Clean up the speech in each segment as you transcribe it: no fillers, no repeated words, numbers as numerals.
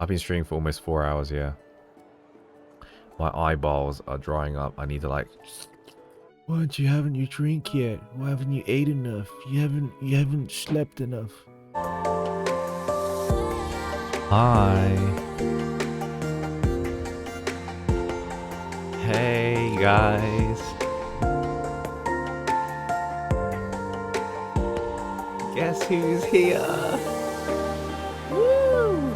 I've been streaming for almost 4 hours, yeah. My eyeballs are drying up. I need to like... Why haven't you drink yet? Why haven't you ate enough? You haven't slept enough. Hi. Hey, guys. Guess who's here? Woo!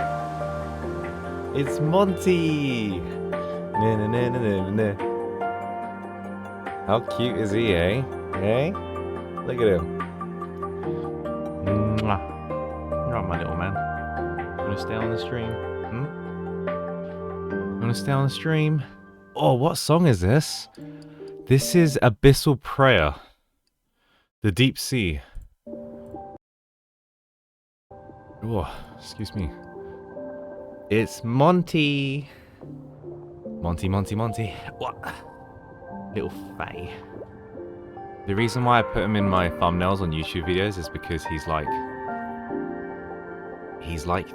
It's Monty. Na, na, na, na, na, na. How cute is he, eh? Eh? Look at him. Mwah. You're right, my little man. You wanna stay on the stream? You wanna stay on the stream? Oh, what song is this? This is Abyssal Prayer. The Deep Sea. Oh, excuse me. It's Monty. Monty. What? Little Faye. The reason why I put him in my thumbnails on YouTube videos is because he's like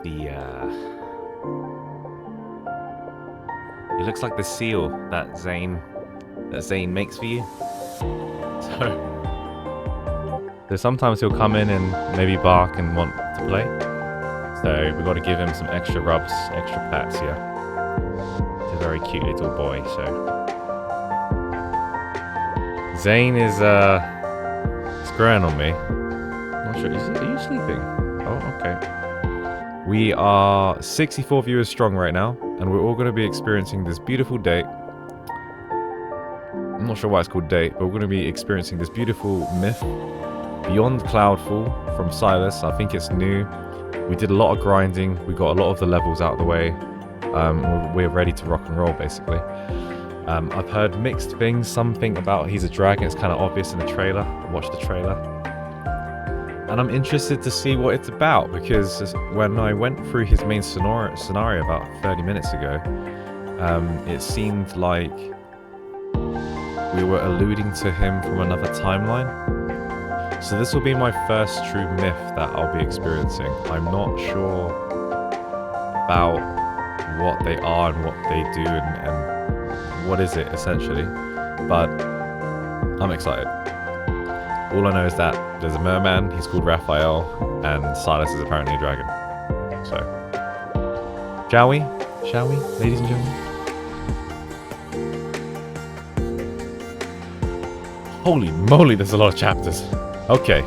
the he looks like the seal that Zane makes for you. So sometimes he'll come in and maybe bark and want to play. So we've got to give him some extra rubs, extra pats here. He's a very cute little boy, so Zane is growing on me. I'm not sure. Are you sleeping? Oh, okay. We are 64 viewers strong right now, and we're all going to be experiencing this beautiful date. I'm not sure why it's called date, but we're going to be experiencing this beautiful myth, Beyond Cloudfall from Sylus. I think it's new. We did a lot of grinding. We got a lot of the levels out of the way. We're ready to rock and roll, basically. I've heard mixed things. Something about he's a dragon. It's kind of obvious in the trailer. Watch the trailer. And I'm interested to see what it's about, because when I went through his main scenario about 30 minutes ago, it seemed like we were alluding to him from another timeline. So this will be my first true myth that I'll be experiencing. I'm not sure about what they are and what they do and what is it essentially, but I'm excited. All I know is that there's a merman, he's called Raphael, and Sylus is apparently a dragon. So, shall we, ladies and gentlemen? Holy moly, there's a lot of chapters. Okay.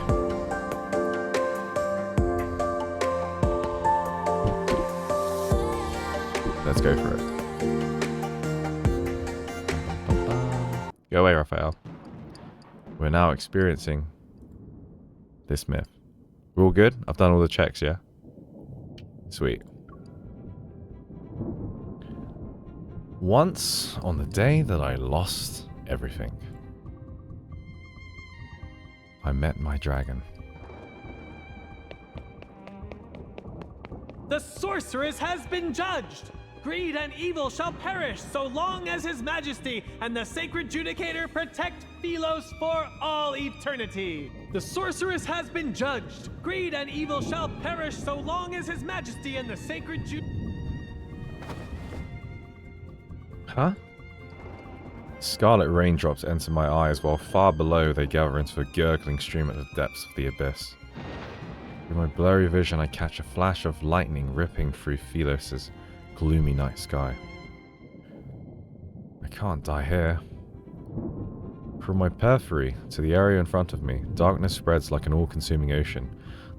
Let's go for it. Go away, Raphael. We're now experiencing this myth. We're all good? I've done all the checks, yeah? Sweet. Once on the day that I lost everything, I met my dragon. The sorceress has been judged! Greed and evil shall perish so long as His Majesty and the Sacred Judicator protect Sylus for all eternity. The sorceress has been judged. Greed and evil shall perish so long as His Majesty and the Sacred Huh? Scarlet raindrops enter my eyes while far below they gather into a gurgling stream at the depths of the abyss. Through my blurry vision I catch a flash of lightning ripping through Sylus' gloomy night sky. I can't die here. From my periphery to the area in front of me, darkness spreads like an all-consuming ocean.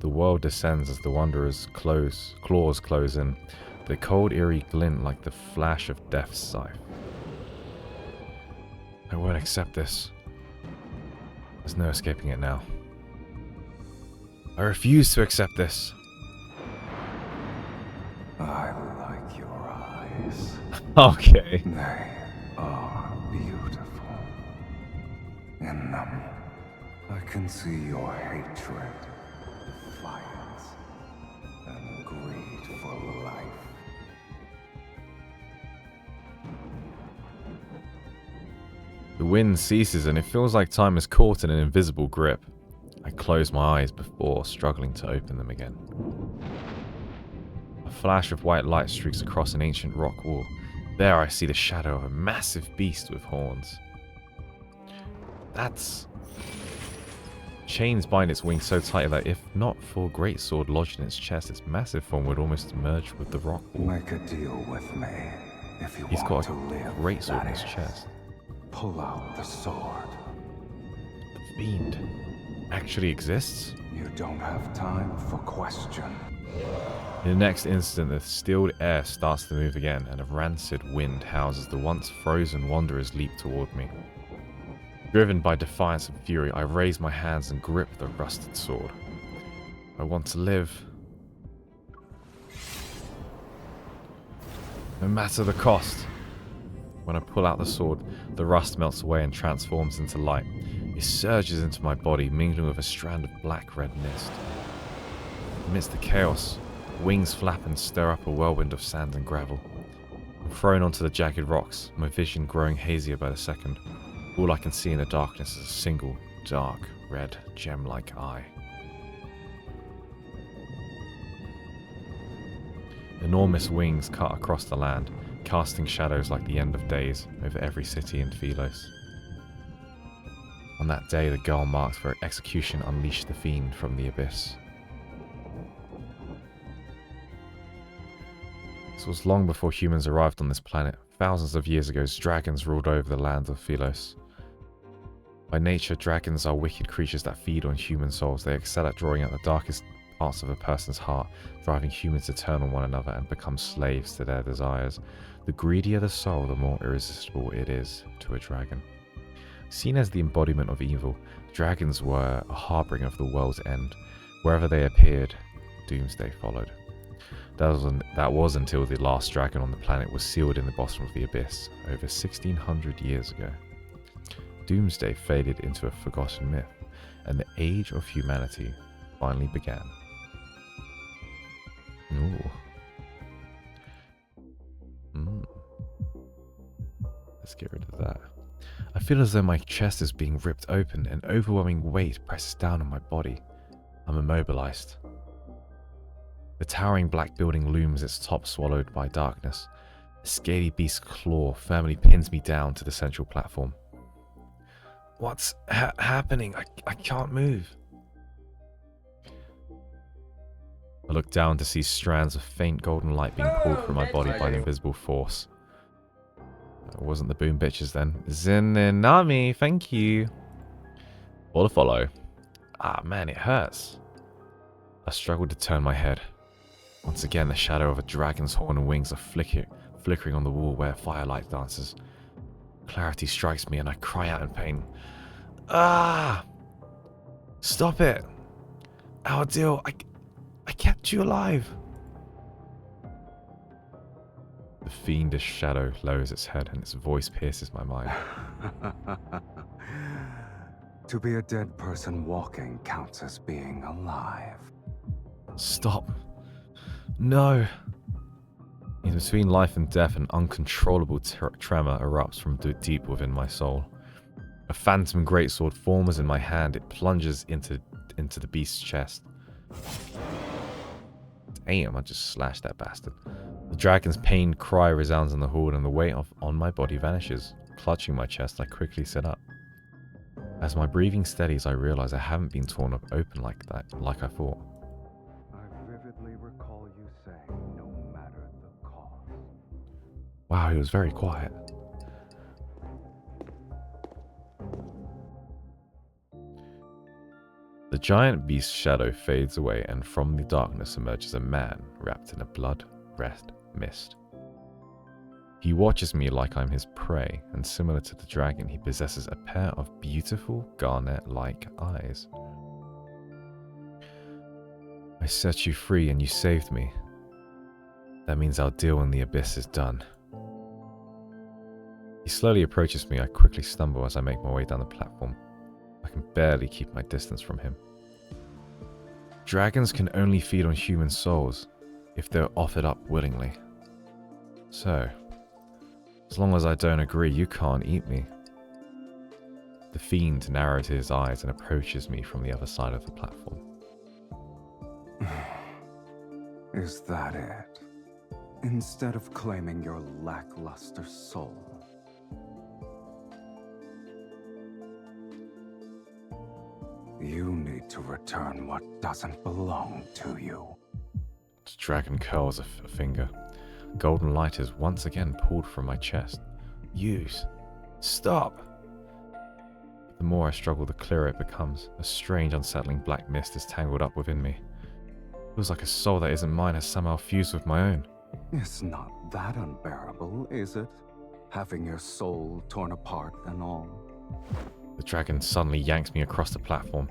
The world descends as the wanderer's claws close in, the cold eerie glint like the flash of death's scythe. I won't accept this. There's no escaping it now. I refuse to accept this. I like your eyes. Okay. They are beautiful. In them, I can see your hatred, defiance, and greed for life. The wind ceases and it feels like time is caught in an invisible grip. I close my eyes before struggling to open them again. A flash of white light streaks across an ancient rock wall. There I see the shadow of a massive beast with horns. That's... Chains bind its wings so tightly that if not for a great sword lodged in its chest, its massive form would almost merge with the rock wall. Make a deal with me if you He's want got to live. a great sword that in his is. chest. Pull out the sword. The fiend actually exists? You don't have time for question. In the next instant, the stilled air starts to move again, and a rancid wind houses the once frozen wanderers leap toward me. Driven by defiance and fury, I raise my hands and grip the rusted sword. I want to live. No matter the cost. When I pull out the sword, the rust melts away and transforms into light. It surges into my body, mingling with a strand of black-red mist. Amidst the chaos, wings flap and stir up a whirlwind of sand and gravel. I'm thrown onto the jagged rocks, my vision growing hazier by the second. All I can see in the darkness is a single, dark, red, gem-like eye. Enormous wings cut across the land, casting shadows like the end of days over every city in Sylus. On that day, the goal marked for execution unleashed the fiend from the abyss. This was long before humans arrived on this planet. Thousands of years ago, dragons ruled over the land of Sylus. By nature, dragons are wicked creatures that feed on human souls. They excel at drawing out the darkest parts of a person's heart, driving humans to turn on one another and become slaves to their desires. The greedier the soul, the more irresistible it is to a dragon. Seen as the embodiment of evil, dragons were a harbinger of the world's end. Wherever they appeared, doomsday followed. That was until the last dragon on the planet was sealed in the bottom of the abyss over 1600 years ago. Doomsday faded into a forgotten myth, and the age of humanity finally began. Ooh. Let's get rid of that. I feel as though my chest is being ripped open, an overwhelming weight presses down on my body. I'm immobilized. The towering black building looms, its top swallowed by darkness. A scaly beast's claw firmly pins me down to the central platform. What's happening? I can't move. I look down to see strands of faint golden light being pulled from my body by an invisible force. It wasn't the boom bitches then. Zinami, thank you. All to follow. Ah man, it hurts. I struggled to turn my head. Once again, the shadow of a dragon's horn and wings are flickering on the wall where firelight dances. Clarity strikes me and I cry out in pain. Ah! Stop it! Our deal, I kept you alive! The fiendish shadow lowers its head and its voice pierces my mind. To be a dead person walking counts as being alive. Stop. No. In between life and death, an uncontrollable tremor erupts from deep within my soul. A phantom greatsword forms in my hand. It plunges into the beast's chest. Damn, I just slashed that bastard. The dragon's pained cry resounds in the hall and the weight on my body vanishes. Clutching my chest, I quickly sit up. As my breathing steadies, I realize I haven't been torn open like I thought. I vividly recall you saying, no matter the cost. Wow, he was very quiet. The giant beast's shadow fades away, and from the darkness emerges a man wrapped in a blood-red mist. He watches me like I'm his prey, and similar to the dragon, he possesses a pair of beautiful garnet-like eyes. I set you free and you saved me. That means our deal in the abyss is done. He slowly approaches me. I quickly stumble as I make my way down the platform. I can barely keep my distance from him. Dragons can only feed on human souls if they're offered up willingly. So, as long as I don't agree, you can't eat me. The fiend narrows his eyes and approaches me from the other side of the platform. Is that it? instead of claiming your lackluster soul. You need to return what doesn't belong to you. The dragon curls a finger. Golden light is once again pulled from my chest. Use. Stop! The more I struggle, the clearer it becomes. A strange, unsettling black mist is tangled up within me. It feels like a soul that isn't mine has somehow fused with my own. It's not that unbearable, is it? Having your soul torn apart and all. The dragon suddenly yanks me across the platform,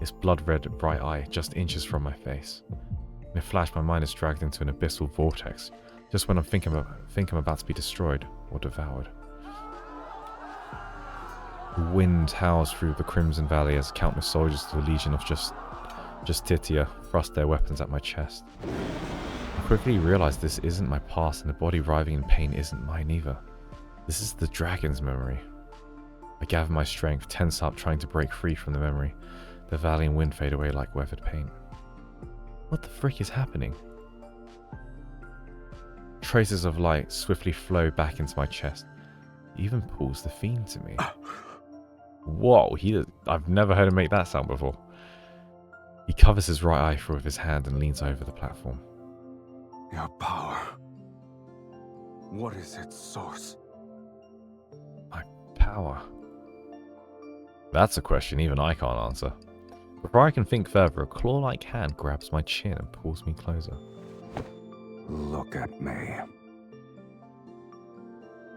its blood-red bright eye just inches from my face. In a flash, my mind is dragged into an abyssal vortex, just when I think I'm about to be destroyed or devoured. The wind howls through the Crimson Valley as countless soldiers of the Legion of Justitia thrust their weapons at my chest. I quickly realize this isn't my past, and the body writhing in pain isn't mine either. This is the dragon's memory. I gather my strength, tense up, trying to break free from the memory. The valley and wind fade away like weathered paint. What the frick is happening? Traces of light swiftly flow back into my chest. He even pulls the fiend to me. Whoa, I've never heard him make that sound before. He covers his right eye with his hand and leans over the platform. Your power. What is its source? My power? That's a question even I can't answer. Before I can think further, a claw-like hand grabs my chin and pulls me closer. Look at me.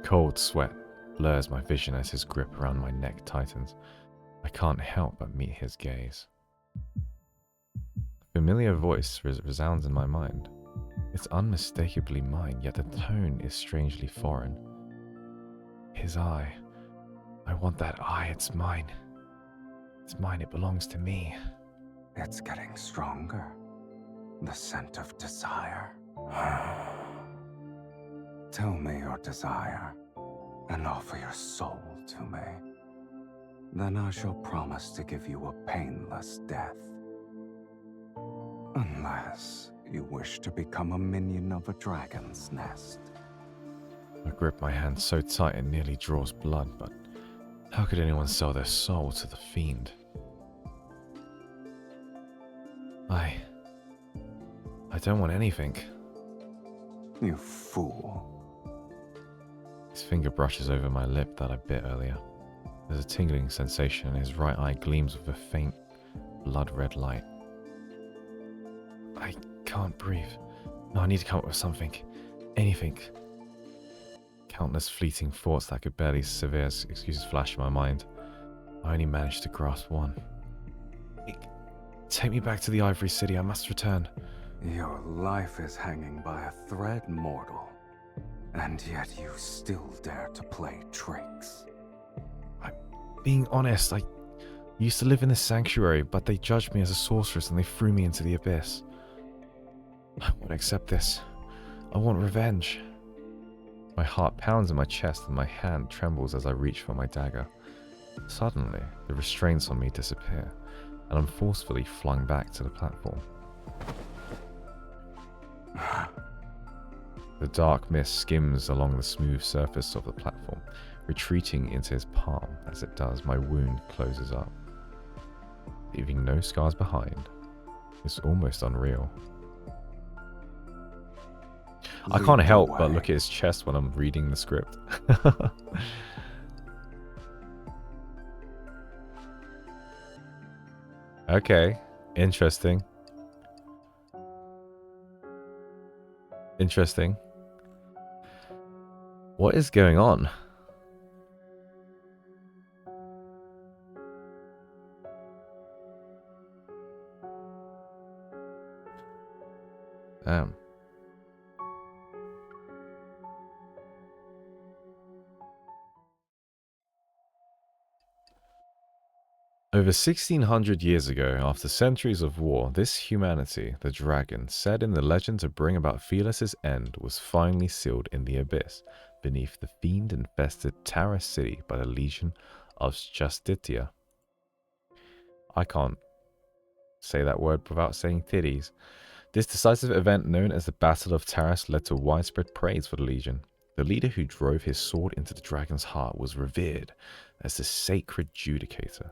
Cold sweat blurs my vision as his grip around my neck tightens. I can't help but meet his gaze. A familiar voice resounds in my mind. It's unmistakably mine, yet the tone is strangely foreign. His eye. I want that eye, it's mine. It's mine, it belongs to me. It's getting stronger. The scent of desire. Tell me your desire, and offer your soul to me. Then I shall promise to give you a painless death. Unless you wish to become a minion of a dragon's nest. I grip my hand so tight it nearly draws blood, but how could anyone sell their soul to the fiend? I don't want anything. You fool. His finger brushes over my lip that I bit earlier. There's a tingling sensation and his right eye gleams with a faint, blood-red light. I can't breathe. No, I need to come up with something. Anything. Countless fleeting thoughts that could barely severe excuses flash in my mind. I only managed to grasp one. Take me back to the Ivory City. I must return. Your life is hanging by a thread, mortal. And yet you still dare to play tricks. I'm being honest. I used to live in this sanctuary, but they judged me as a sorceress and they threw me into the abyss. I won't accept this. I want revenge. My heart pounds in my chest and my hand trembles as I reach for my dagger. Suddenly, the restraints on me disappear, and I'm forcefully flung back to the platform. The dark mist skims along the smooth surface of the platform, retreating into his palm. As it does, my wound closes up, leaving no scars behind. It's almost unreal. I can't help but look at his chest when I'm reading the script. Okay, interesting. Interesting. What is going on? Damn. Over 1600 years ago, after centuries of war, this humanity, the dragon, said in the legend to bring about Sylus' end, was finally sealed in the abyss, beneath the fiend-infested Terra City by the Legion of Justitia. I can't say that word without saying titties. This decisive event, known as the Battle of Taras, led to widespread praise for the Legion. The leader who drove his sword into the dragon's heart was revered as the sacred Judicator.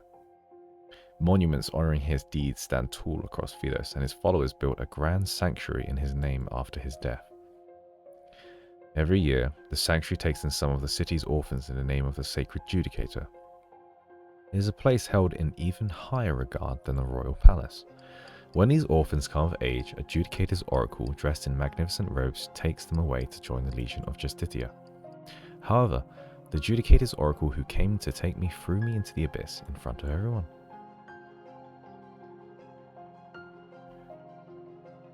Monuments honoring his deeds stand tall across Philos, and his followers built a grand sanctuary in his name after his death. Every year, the sanctuary takes in some of the city's orphans in the name of the sacred Judicator. It is a place held in even higher regard than the royal palace. When these orphans come of age, a Judicator's oracle dressed in magnificent robes takes them away to join the Legion of Justitia. However, the Judicator's oracle who came to take me threw me into the abyss in front of everyone.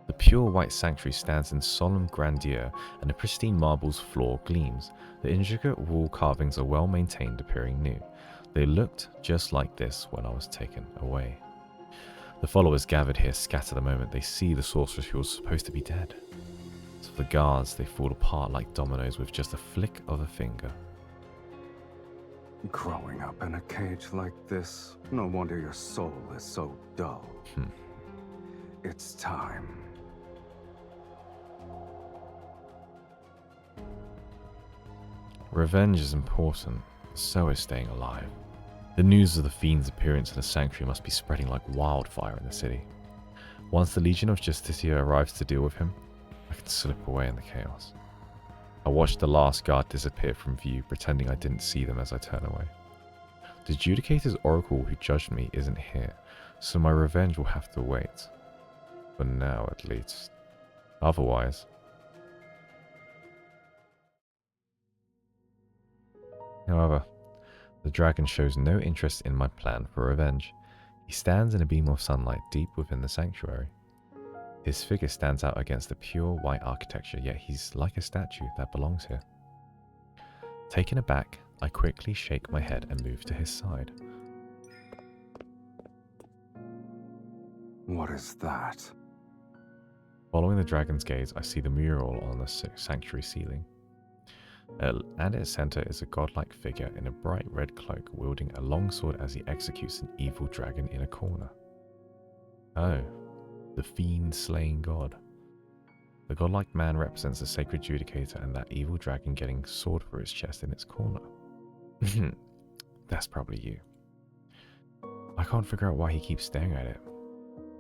The pure white sanctuary stands in solemn grandeur, and the pristine marble's floor gleams. The intricate wall carvings are well maintained, appearing new. They looked just like this when I was taken away. The followers gathered here scatter the moment they see the sorceress who was supposed to be dead. So the guards, they fall apart like dominoes with just a flick of a finger. Growing up in a cage like this, no wonder your soul is so dull. It's time. Revenge is important, so is staying alive. The news of the Fiend's appearance in the sanctuary must be spreading like wildfire in the city. Once the Legion of Justitia arrives to deal with him, I can slip away in the chaos. I watched the last guard disappear from view, pretending I didn't see them as I turn away. The Judicator's oracle who judged me isn't here, so my revenge will have to wait. For now, at least. Otherwise... However, the dragon shows no interest in my plan for revenge. He stands in a beam of sunlight deep within the sanctuary. His figure stands out against the pure white architecture, yet he's like a statue that belongs here. Taken aback, I quickly shake my head and move to his side. What is that? Following the dragon's gaze, I see the mural on the sanctuary ceiling. At its center is a godlike figure in a bright red cloak wielding a longsword as he executes an evil dragon in a corner. Oh, the fiend slaying god. The godlike man represents the sacred Judicator and that evil dragon getting sword for its chest in its corner. That's probably you. I can't figure out why he keeps staring at it.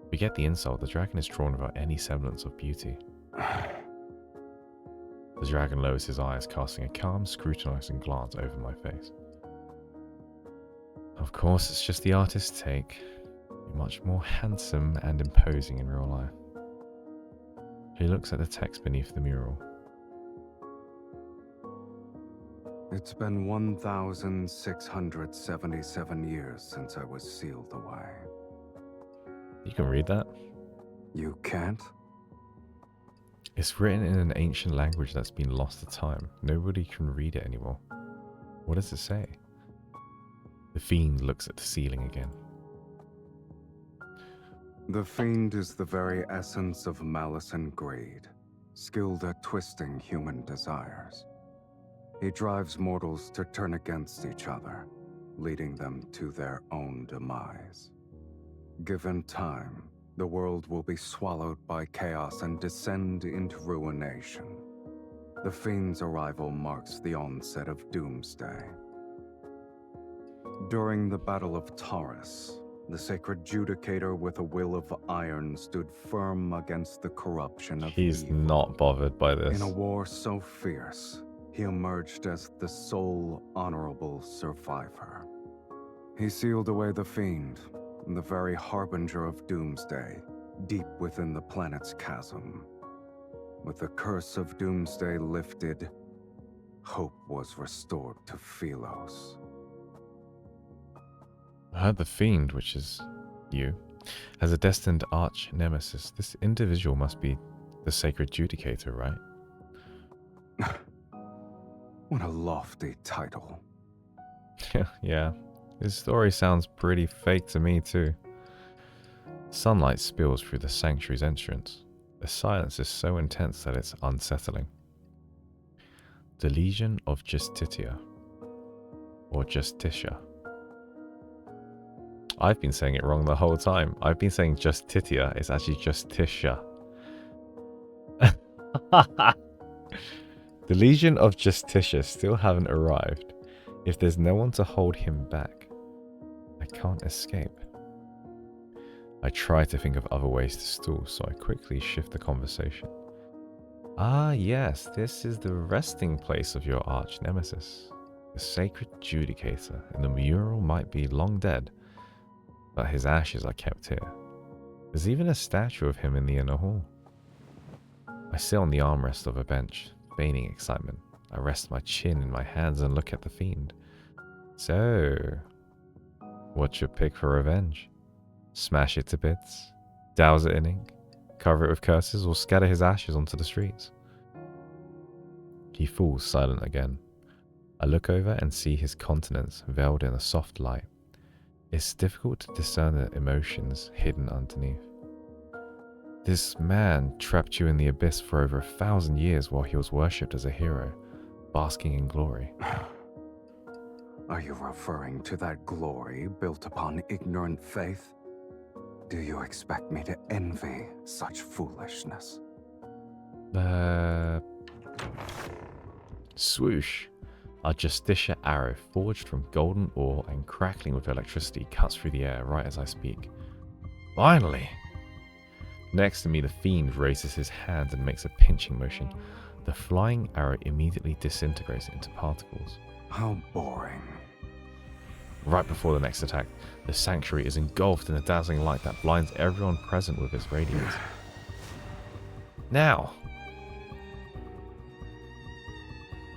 Forget the insult, the dragon is drawn without any semblance of beauty. The dragon lowers his eyes, casting a calm, scrutinizing glance over my face. Of course, it's just the artist's take. You're much more handsome and imposing in real life. He looks at the text beneath the mural. It's been 1,677 years since I was sealed away. You can read that? You can't? It's written in an ancient language that's been lost to time. Nobody can read it anymore. What does it say? The fiend looks at the ceiling again. The fiend is the very essence of malice and greed, skilled at twisting human desires. He drives mortals to turn against each other, leading them to their own demise. Given time, the world will be swallowed by chaos and descend into ruination. The Fiend's arrival marks the onset of Doomsday. During the Battle of Taurus, the sacred Judicator with a will of iron stood firm against the corruption of He's evil. not bothered by this. In a war so fierce, he emerged as the sole honorable survivor. He sealed away the Fiend, the very harbinger of Doomsday, deep within the planet's chasm. With the curse of Doomsday lifted, hope was restored to Philos. I heard the fiend, which is you, has a destined arch nemesis. This individual must be the sacred Judicator, right? What a lofty title. Yeah. His story sounds pretty fake to me too. Sunlight spills through the sanctuary's entrance. The silence is so intense that it's unsettling. The Legion of Justitia. Or Justitia. I've been saying it wrong the whole time. I've been saying Justitia, it's actually Justitia. The Legion of Justicia still haven't arrived. If there's no one to hold him back, I can't escape. I try to think of other ways to stall, so I quickly shift the conversation. Ah, yes, this is the resting place of your arch nemesis. The sacred judicator in the mural might be long dead, but his ashes are kept here. There's even a statue of him in the inner hall. I sit on the armrest of a bench, feigning excitement. I rest my chin in my hands and look at the fiend. So, what's your pick for revenge? Smash it to bits? Douse it in ink? Cover it with curses, or scatter his ashes onto the streets? He falls silent again. I look over and see his countenance veiled in a soft light. It's difficult to discern the emotions hidden underneath. This man trapped you in the abyss for over 1,000 years while he was worshipped as a hero, basking in glory. Are you referring to that glory built upon ignorant faith? Do you expect me to envy such foolishness? Swoosh. A Justicia arrow forged from golden ore and crackling with electricity cuts through the air right as I speak. Finally! Next to me, the fiend raises his hand and makes a pinching motion. The flying arrow immediately disintegrates into particles. How boring. Right before the next attack, the sanctuary is engulfed in a dazzling light that blinds everyone present with its radiance. Now!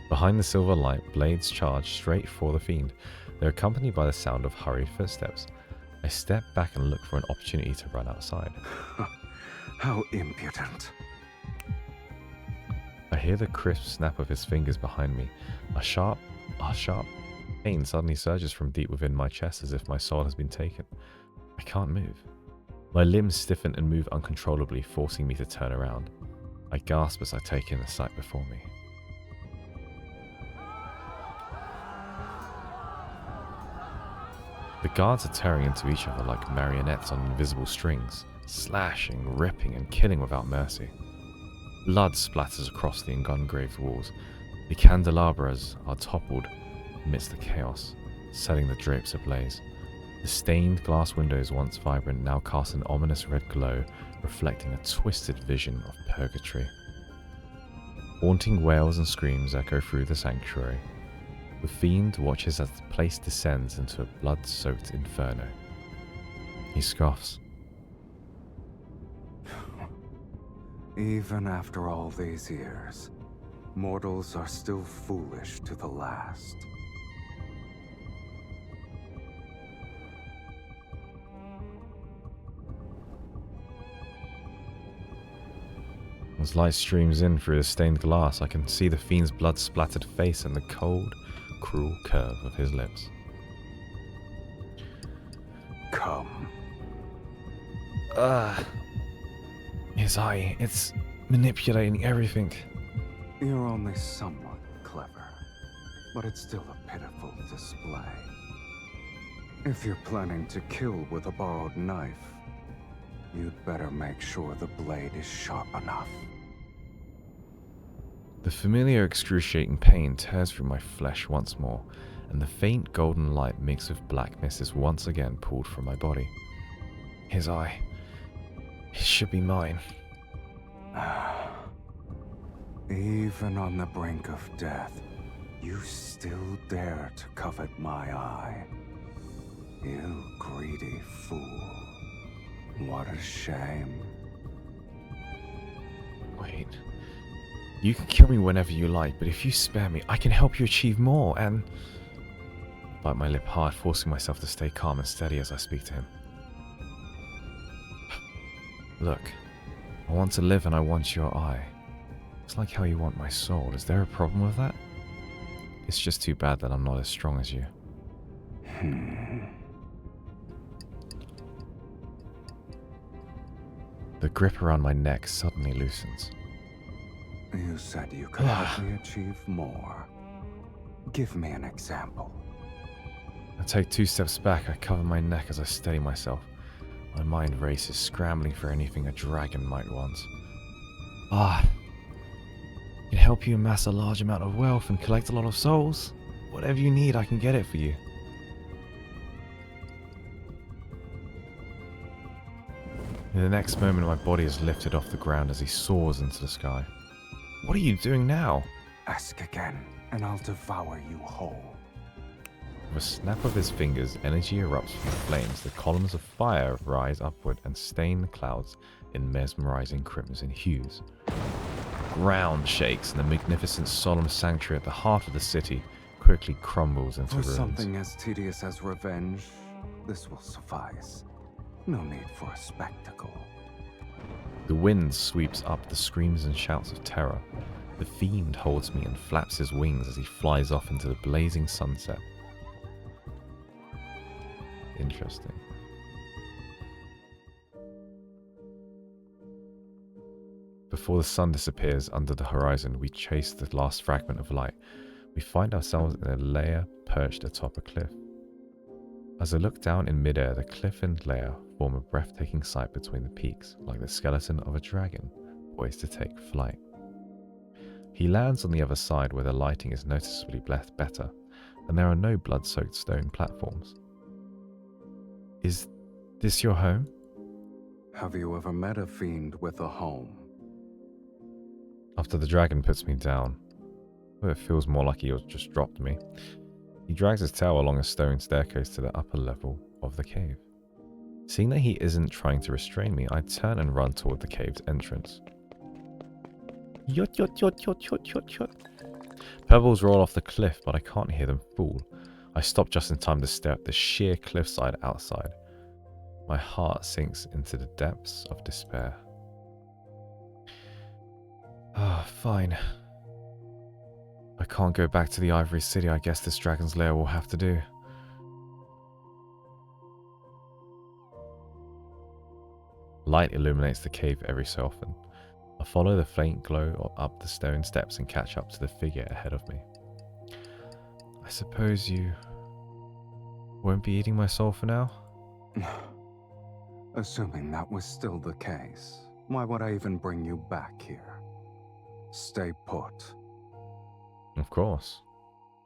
Behind the silver light, blades charge straight for the fiend. They're accompanied by the sound of hurried footsteps. I step back and look for an opportunity to run outside. How impudent. I hear the crisp snap of his fingers behind me. A sharp pain suddenly surges from deep within my chest as if my soul has been taken. I can't move. My limbs stiffen and move uncontrollably, forcing me to turn around. I gasp as I take in the sight before me. The guards are tearing into each other like marionettes on invisible strings, slashing, ripping, and killing without mercy. Blood splatters across the ungraved walls. The candelabras are toppled amidst the chaos, setting the drapes ablaze. The stained glass windows, once vibrant, now cast an ominous red glow, reflecting a twisted vision of purgatory. Haunting wails and screams echo through the sanctuary. The fiend watches as the place descends into a blood-soaked inferno. He scoffs. Even after all these years, mortals are still foolish to the last. As light streams in through the stained glass, I can see the fiend's blood-splattered face and the cold, cruel curve of his lips. Come. His eye, it's manipulating everything. You're only somewhat clever, but it's still a pitiful display. If you're planning to kill with a borrowed knife, you'd better make sure the blade is sharp enough. The familiar excruciating pain tears through my flesh once more, and the faint golden light mixed with black mist is once again pulled from my body. His eye. It should be mine. Even on the brink of death, you still dare to covet my eye. You greedy fool. What a shame. Wait. You can kill me whenever you like, but if you spare me, I can help you achieve more, and... I bite my lip hard, forcing myself to stay calm and steady as I speak to him. Look, I want to live and I want your eye. It's like how you want my soul. Is there a problem with that? It's just too bad that I'm not as strong as you. The grip around my neck suddenly loosens. You said you could help me achieve more. Give me an example. I take 2 steps back. I cover my neck as I steady myself. My mind races, scrambling for anything a dragon might want. can help you amass a large amount of wealth and collect a lot of souls. Whatever you need, I can get it for you. In the next moment, my body is lifted off the ground as he soars into the sky. What are you doing now? Ask again, and I'll devour you whole. With a snap of his fingers, energy erupts from the flames. The columns of fire rise upward and stain the clouds in mesmerizing crimson hues. The ground shakes and the magnificent solemn sanctuary at the heart of the city quickly crumbles into For ruins. something as tedious as revenge, this will suffice. No need for a spectacle. The wind sweeps up the screams and shouts of terror. The fiend holds me and flaps his wings as he flies off into the blazing sunset. Interesting. Before the sun disappears under the horizon, we chase the last fragment of light. We find ourselves in a lair perched atop a cliff. As I look down in midair, the cliff and lair form a breathtaking sight between the peaks, like the skeleton of a dragon poised to take flight. He lands on the other side where the lighting is noticeably better, and there are no blood-soaked stone platforms. Is this your home? Have you ever met a fiend with a home? After the dragon puts me down, though it feels more like he just dropped me, he drags his tail along a stone staircase to the upper level of the cave. Seeing that he isn't trying to restrain me, I turn and run toward the cave's entrance. Yot yot yot yot yot yot yot. Pebbles roll off the cliff, but I can't hear them fall. I stop just in time to stare at the sheer cliffside outside. My heart sinks into the depths of despair. Fine. I can't go back to the Ivory City. I guess this dragon's lair will have to do. Light illuminates the cave every so often. I follow the faint glow up the stone steps and catch up to the figure ahead of me. I suppose you won't be eating my soul for now? Assuming that was still the case, why would I even bring you back here? Stay put. Of course.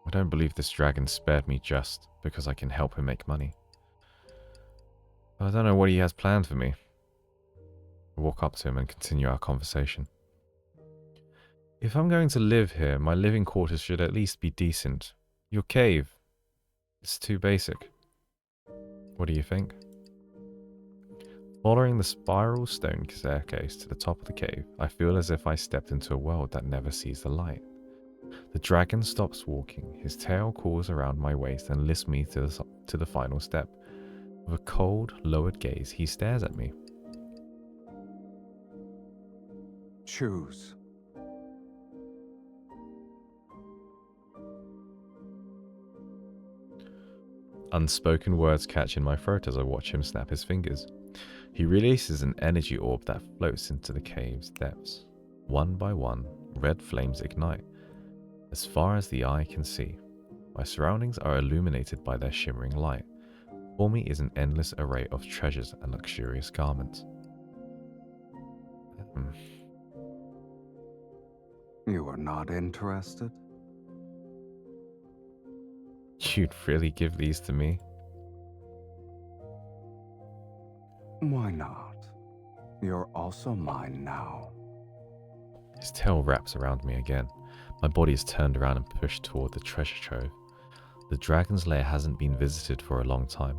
I don't believe this dragon spared me just because I can help him make money. I don't know what he has planned for me. I walk up to him and continue our conversation. If I'm going to live here, my living quarters should at least be decent. Your cave, it's too basic. What do you think? Following the spiral stone staircase to the top of the cave, I feel as if I stepped into a world that never sees the light. The dragon stops walking, his tail curls around my waist and lifts me to the final step. With a cold, lowered gaze, he stares at me. Choose. Unspoken words catch in my throat as I watch him snap his fingers. He releases an energy orb that floats into the cave's depths. One by one, red flames ignite. As far as the eye can see, my surroundings are illuminated by their shimmering light. Before me is an endless array of treasures and luxurious garments. You are not interested? You'd really give these to me? Why not? You're also mine now. His tail wraps around me again. My body is turned around and pushed toward the treasure trove. The dragon's lair hasn't been visited for a long time.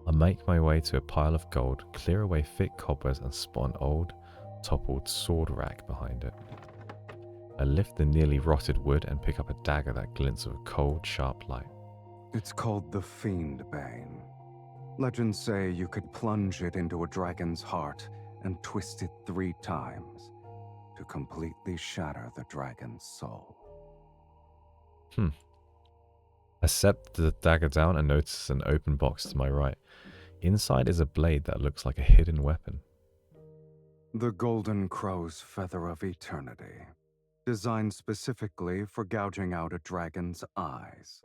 I make my way to a pile of gold, clear away thick cobwebs and spot an old, toppled sword rack behind it. I lift the nearly rotted wood and pick up a dagger that glints with a cold, sharp light. It's called the Fiend Bane. Legends say you could plunge it into a dragon's heart and twist it 3 times to completely shatter the dragon's soul. I set the dagger down and notice an open box to my right. Inside is a blade that looks like a hidden weapon. The Golden Crow's Feather of Eternity, designed specifically for gouging out a dragon's eyes.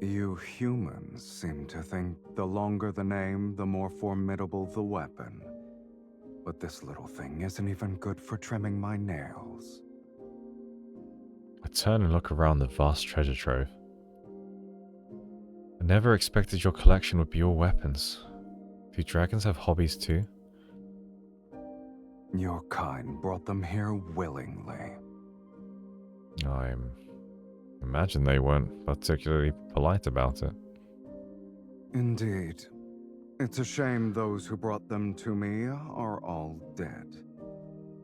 You humans seem to think the longer the name, the more formidable the weapon. But this little thing isn't even good for trimming my nails. I turn and look around the vast treasure trove. I never expected your collection would be all weapons. Do dragons have hobbies too? Your kind brought them here willingly. I imagine they weren't particularly polite about it. Indeed. It's a shame those who brought them to me are all dead.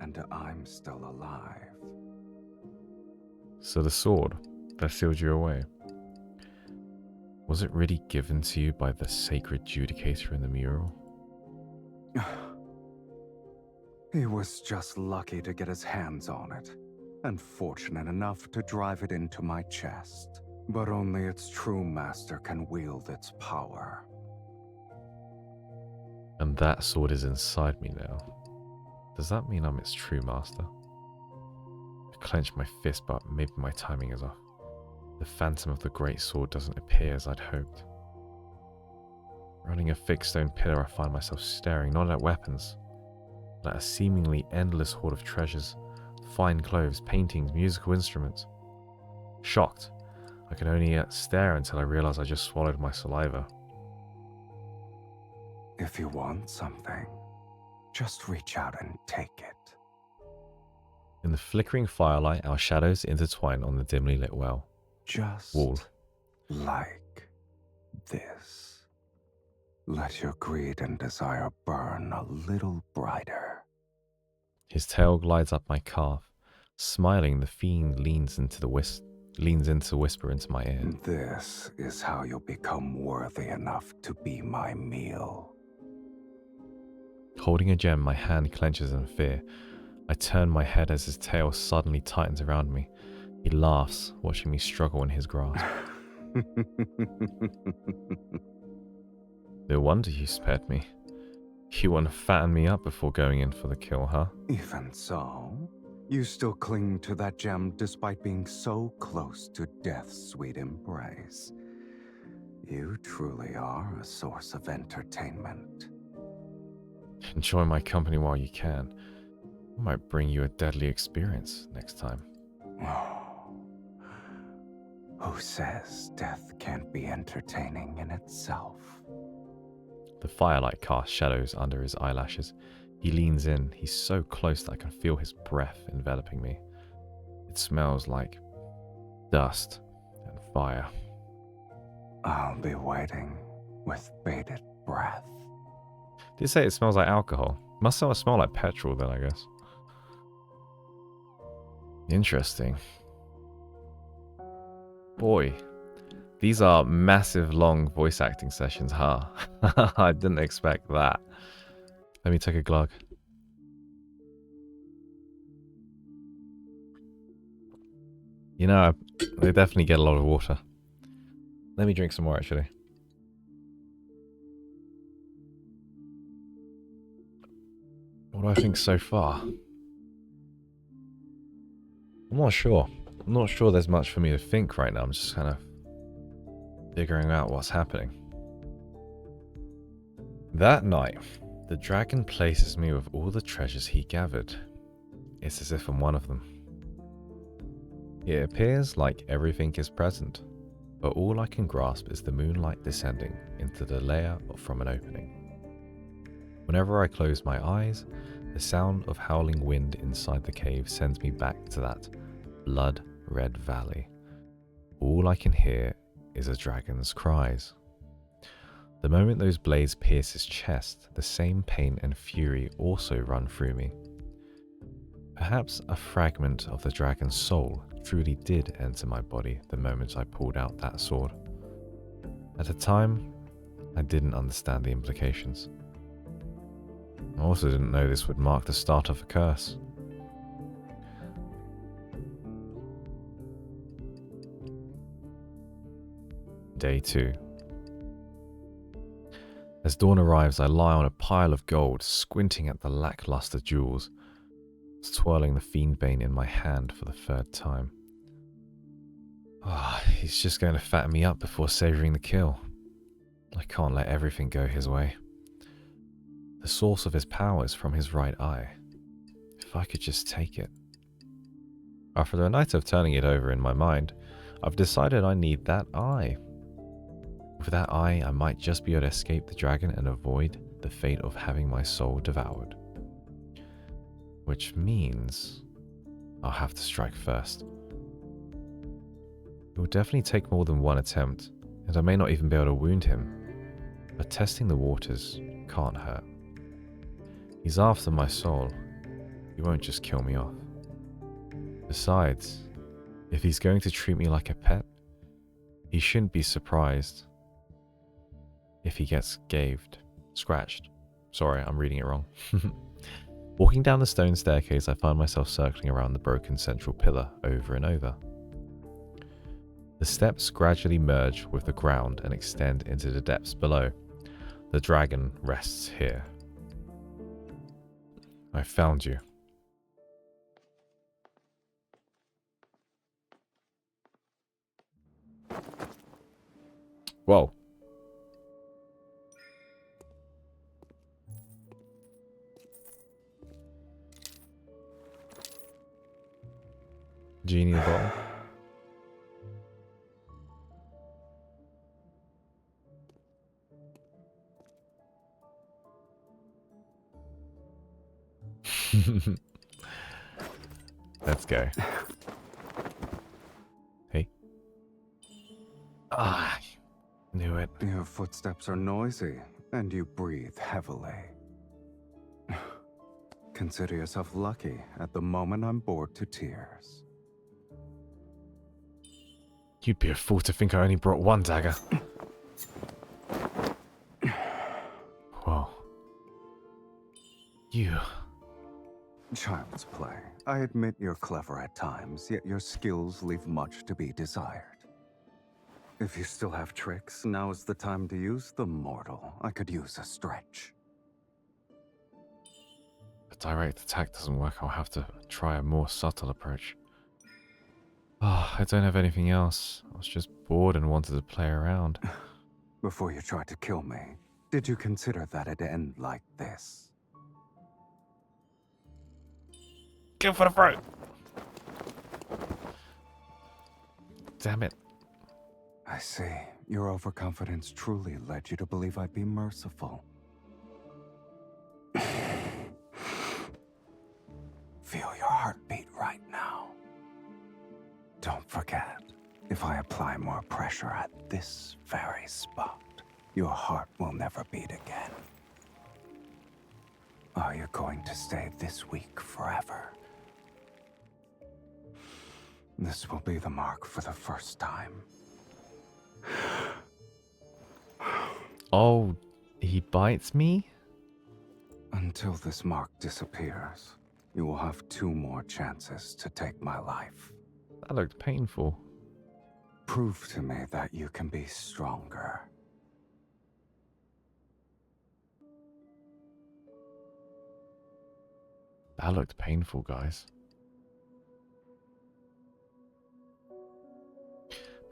And I'm still alive. So the sword that sealed you away, was it really given to you by the sacred judicator in the mural? He was just lucky to get his hands on it, and fortunate enough to drive it into my chest. But only its true master can wield its power. And that sword is inside me now. Does that mean I'm its true master? I clench my fist, but maybe my timing is off. The phantom of the great sword doesn't appear as I'd hoped. Running a fixed stone pillar, I find myself staring not at weapons, but at a seemingly endless hoard of treasures, fine clothes, paintings, musical instruments. Shocked, I can only stare until I realize I just swallowed my saliva. If you want something, just reach out and take it. In the flickering firelight, our shadows intertwine on the dimly lit wall. Just like this. Let your greed and desire burn a little brighter. His tail glides up my calf. Smiling, the fiend leans in to whisper into my ear. This is how you'll become worthy enough to be my meal. Holding a gem, my hand clenches in fear. I turn my head as his tail suddenly tightens around me. He laughs, watching me struggle in his grasp. No wonder you spared me. You want to fatten me up before going in for the kill, huh? Even so, you still cling to that gem despite being so close to death's sweet embrace. You truly are a source of entertainment. Enjoy my company while you can. I might bring you a deadly experience next time. Who says death can't be entertaining in itself? The firelight casts shadows under his eyelashes. He leans in. He's so close that I can feel his breath enveloping me. It smells like dust and fire. I'll be waiting with bated breath. Did you say it smells like alcohol? Must smell like petrol then, I guess. Interesting. Boy, these are massive long voice acting sessions, huh? I didn't expect that. Let me take a glug. You know, they definitely get a lot of water. Let me drink some more, actually. What do I think so far? I'm not sure. I'm not sure there's much for me to think right now. I'm just kind of figuring out what's happening. That night, the dragon places me with all the treasures he gathered. It's as if I'm one of them. It appears like everything is present, but all I can grasp is the moonlight descending into the lair from an opening. Whenever I close my eyes, the sound of howling wind inside the cave sends me back to that blood-red valley. All I can hear is a dragon's cries. The moment those blades pierce his chest, the same pain and fury also run through me. Perhaps a fragment of the dragon's soul truly did enter my body the moment I pulled out that sword. At the time, I didn't understand the implications. I also didn't know this would mark the start of a curse. Day 2. As dawn arrives, I lie on a pile of gold, squinting at the lackluster jewels, twirling the fiendbane in my hand for the third time. He's just going to fatten me up before savouring the kill. I can't let everything go his way. The source of his power is from his right eye. If I could just take it. After a night of turning it over in my mind, I've decided I need that eye. With that eye, I might just be able to escape the dragon and avoid the fate of having my soul devoured. Which means I'll have to strike first. It will definitely take more than one attempt, and I may not even be able to wound him, but testing the waters can't hurt. He's after my soul. He won't just kill me off. Besides, if he's going to treat me like a pet, he shouldn't be surprised if he gets scratched. Sorry, I'm reading it wrong. Walking down the stone staircase, I find myself circling around the broken central pillar over and over. The steps gradually merge with the ground and extend into the depths below. The dragon rests here. I found you. Whoa. Genie bottle. Let's go. Hey. Ah, knew it. Your footsteps are noisy, and you breathe heavily. Consider yourself lucky. At the moment, I'm bored to tears. You'd be a fool to think I only brought one dagger. Whoa. You... Child's play. I admit you're clever at times, yet your skills leave much to be desired. If you still have tricks, now is the time to use them, mortal. I could use a stretch. A direct attack doesn't work. I'll have to try a more subtle approach. Ah, I don't have anything else. I was just bored and wanted to play around. Before you tried to kill me, did you consider that it'd end like this? Go for the throat! Damn it. I see. Your overconfidence truly led you to believe I'd be merciful. Feel your heartbeat right now. Don't forget, if I apply more pressure at this very spot, your heart will never beat again. Are you going to stay this weak forever? This will be the mark for the first time. Oh, he bites me? Until this mark disappears, you will have 2 more chances to take my life. That looked painful. Prove to me that you can be stronger. That looked painful, guys.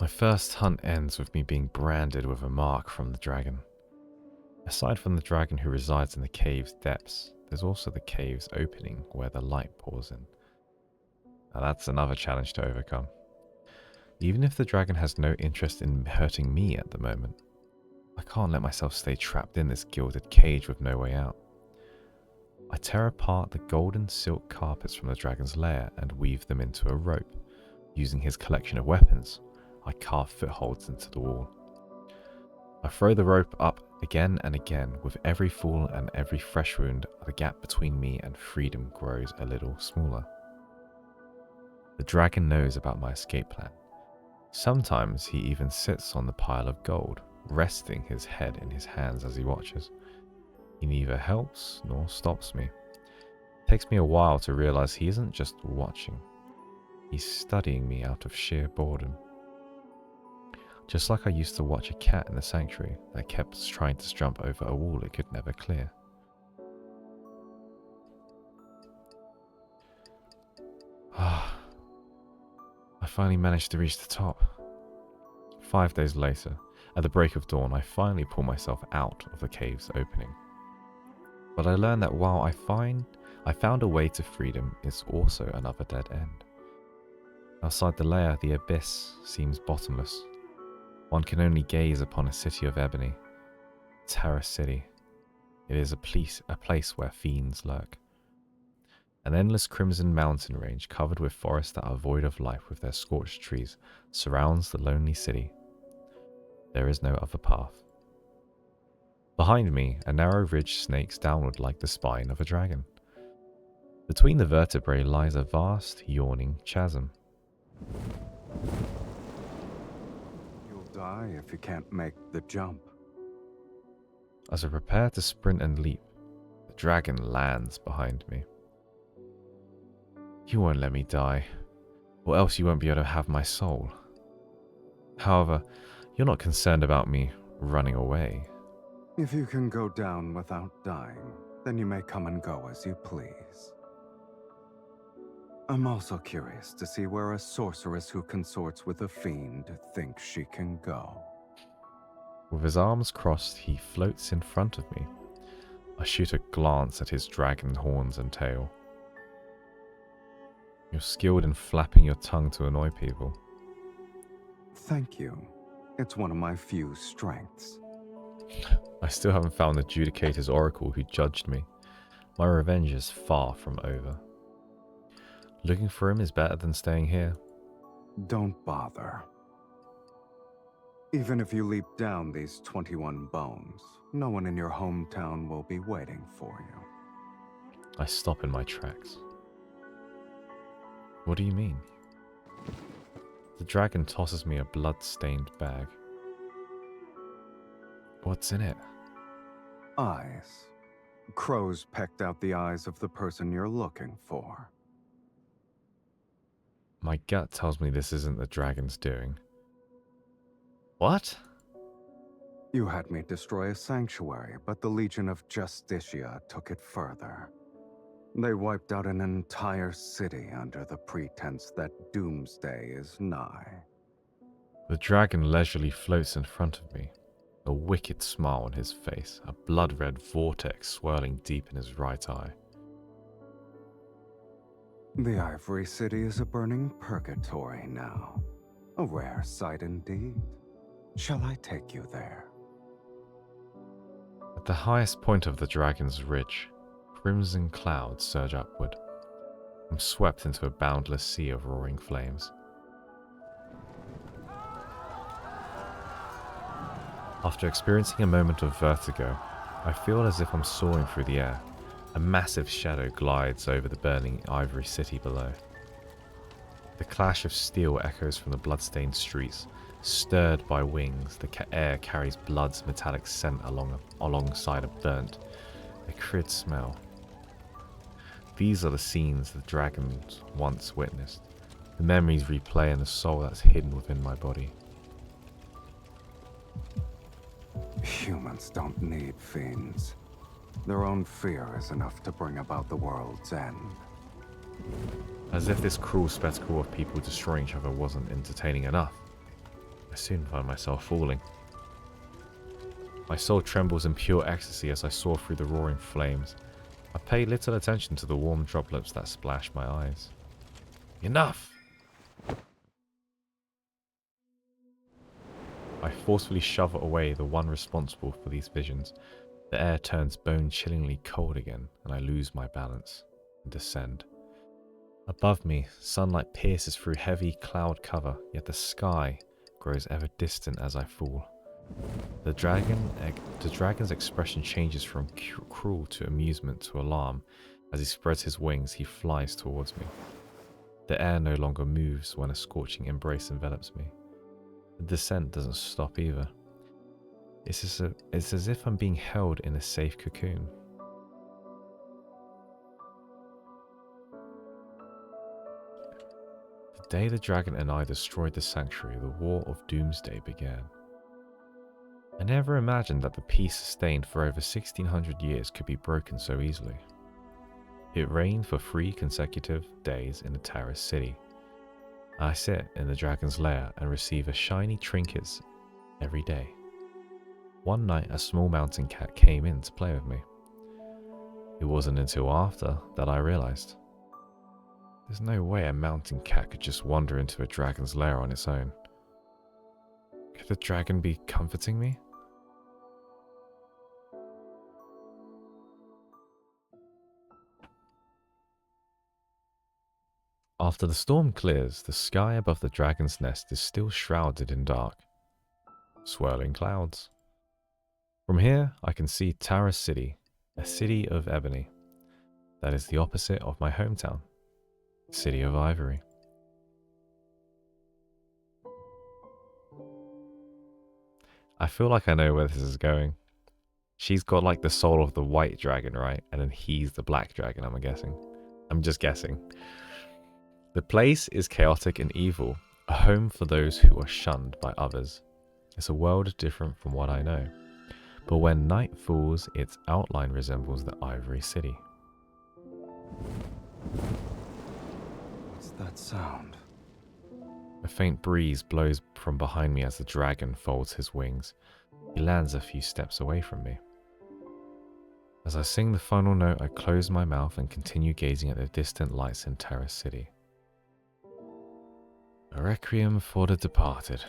My first hunt ends with me being branded with a mark from the dragon. Aside from the dragon who resides in the cave's depths, there's also the cave's opening where the light pours in. Now that's another challenge to overcome. Even if the dragon has no interest in hurting me at the moment, I can't let myself stay trapped in this gilded cage with no way out. I tear apart the golden silk carpets from the dragon's lair and weave them into a rope. Using his collection of weapons, I carve footholds into the wall. I throw the rope up again and again. With every fall and every fresh wound, the gap between me and freedom grows a little smaller. The dragon knows about my escape plan. Sometimes he even sits on the pile of gold, resting his head in his hands as he watches. He neither helps nor stops me. It takes me a while to realize he isn't just watching. He's studying me out of sheer boredom. Just like I used to watch a cat in the sanctuary that kept trying to jump over a wall it could never clear. I finally managed to reach the top. 5 days later, at the break of dawn, I finally pull myself out of the cave's opening. But I learned that while I found a way to freedom, it's also another dead end. Outside the lair, the abyss seems bottomless. One can only gaze upon a city of ebony. Terror City. It is a place where fiends lurk. An endless crimson mountain range covered with forests that are void of life with their scorched trees surrounds the lonely city. There is no other path. Behind me, a narrow ridge snakes downward like the spine of a dragon. Between the vertebrae lies a vast, yawning chasm. You'll die if you can't make the jump. As I prepare to sprint and leap, the dragon lands behind me. You won't let me die, or else you won't be able to have my soul. However, you're not concerned about me running away. If you can go down without dying, then you may come and go as you please. I'm also curious to see where a sorceress who consorts with a fiend thinks she can go. With his arms crossed, he floats in front of me. I shoot a glance at his dragon horns and tail. You're skilled in flapping your tongue to annoy people. Thank you. It's one of my few strengths. I still haven't found the Judicator's oracle who judged me. My revenge is far from over. Looking for him is better than staying here. Don't bother. Even if you leap down these 21 bones, no one in your hometown will be waiting for you. I stop in my tracks. What do you mean? The dragon tosses me a blood-stained bag. What's in it? Eyes. Crows pecked out the eyes of the person you're looking for. My gut tells me this isn't the dragon's doing. What? You had me destroy a sanctuary, but the Legion of Justitia took it further. They wiped out an entire city under the pretense that doomsday is nigh. The dragon leisurely floats in front of me, a wicked smile on his face, a blood-red vortex swirling deep in his right eye. The Ivory City is a burning purgatory now. A rare sight indeed. Shall I take you there? At the highest point of the dragon's ridge, crimson clouds surge upward. I'm swept into a boundless sea of roaring flames. After experiencing a moment of vertigo, I feel as if I'm soaring through the air. A massive shadow glides over the burning Ivory City below. The clash of steel echoes from the bloodstained streets. Stirred by wings, the air carries blood's metallic scent alongside a burnt, acrid smell. These are the scenes the dragons once witnessed. The memories replay in the soul that's hidden within my body. Humans don't need fiends. Their own fear is enough to bring about the world's end. As if this cruel spectacle of people destroying each other wasn't entertaining enough, I soon find myself falling. My soul trembles in pure ecstasy as I soar through the roaring flames. I pay little attention to the warm droplets that splash my eyes. Enough! I forcefully shove away the one responsible for these visions. The air turns bone-chillingly cold again, and I lose my balance and descend. Above me, sunlight pierces through heavy cloud cover, yet the sky grows ever distant as I fall. The dragon's expression changes from cruel to amusement to alarm. As he spreads his wings, he flies towards me. The air no longer moves when a scorching embrace envelops me. The descent doesn't stop either. It's as if I'm being held in a safe cocoon. The day the dragon and I destroyed the sanctuary, the War of Doomsday began. I never imagined that the peace sustained for over 1600 years could be broken so easily. It rained for 3 consecutive days in the Terror City. I sit in the dragon's lair and receive a shiny trinkets every day. One night a small mountain cat came in to play with me. It wasn't until after that I realized. There's no way a mountain cat could just wander into a dragon's lair on its own. Could the dragon be comforting me? After the storm clears, the sky above the dragon's nest is still shrouded in dark, swirling clouds. From here, I can see Tara City, a city of ebony. That is the opposite of my hometown, City of Ivory. I feel like I know where this is going. She's got like the soul of the white dragon, right? And then he's the black dragon, I'm guessing. I'm just guessing. The place is chaotic and evil, a home for those who are shunned by others. It's a world different from what I know. But when night falls, its outline resembles the Ivory City. What's that sound? A faint breeze blows from behind me as the dragon folds his wings. He lands a few steps away from me. As I sing the final note, I close my mouth and continue gazing at the distant lights in Terrace City. A requiem for the departed.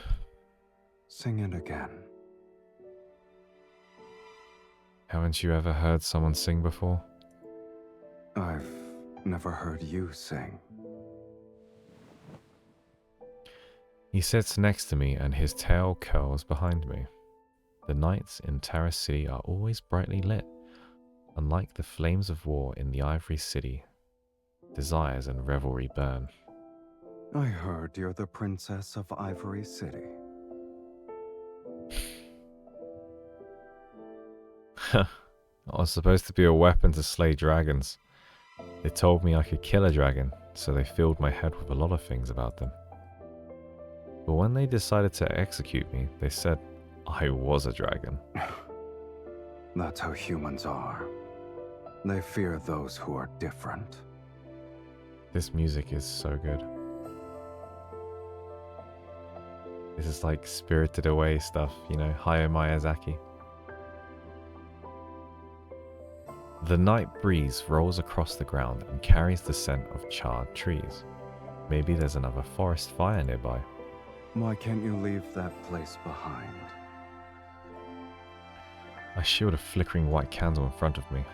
Sing it again. Haven't you ever heard someone sing before? I've never heard you sing. He sits next to me and his tail curls behind me. The nights in Terrace City are always brightly lit. Unlike the flames of war in the Ivory City, desires and revelry burn. I heard you're the princess of Ivory City. I was supposed to be a weapon to slay dragons. They told me I could kill a dragon, so they filled my head with a lot of things about them. But when they decided to execute me, they said I was a dragon. That's how humans are. They fear those who are different. This music is so good. This is like Spirited Away stuff, you know, Hayao Miyazaki. The night breeze rolls across the ground and carries the scent of charred trees. Maybe there's another forest fire nearby. Why can't you leave that place behind? I shield a flickering white candle in front of me.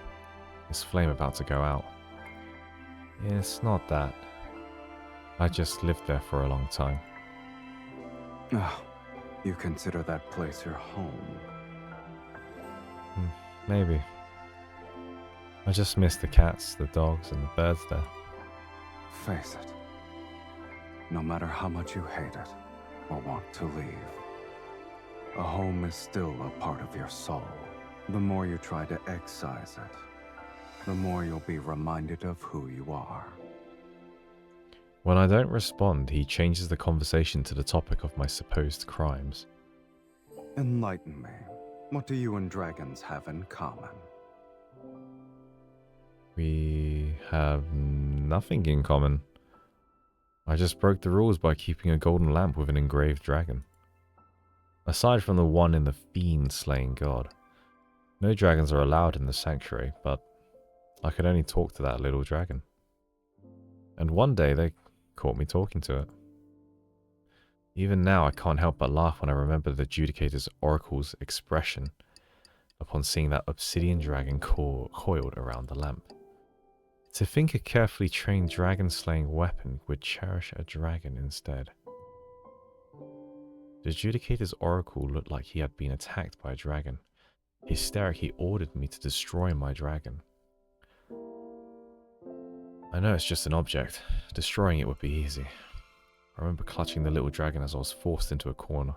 This flame about to go out. It's not that. I just lived there for a long time. Oh, you consider that place your home? Maybe. I just miss the cats, the dogs, and the birds there. Face it. No matter how much you hate it or want to leave, a home is still a part of your soul. The more you try to excise it, the more you'll be reminded of who you are. When I don't respond, he changes the conversation to the topic of my supposed crimes. Enlighten me. What do you and dragons have in common? We have nothing in common. I just broke the rules by keeping a golden lamp with an engraved dragon. Aside from the one in the fiend slaying god, no dragons are allowed in the sanctuary, but I could only talk to that little dragon. And one day they caught me talking to it. Even now I can't help but laugh when I remember the Judicator's oracle's expression upon seeing that obsidian dragon coiled around the lamp. To think a carefully trained dragon-slaying weapon would cherish a dragon instead. The Judicator's oracle looked like he had been attacked by a dragon. Hysteric, he ordered me to destroy my dragon. I know it's just an object. Destroying it would be easy. I remember clutching the little dragon as I was forced into a corner.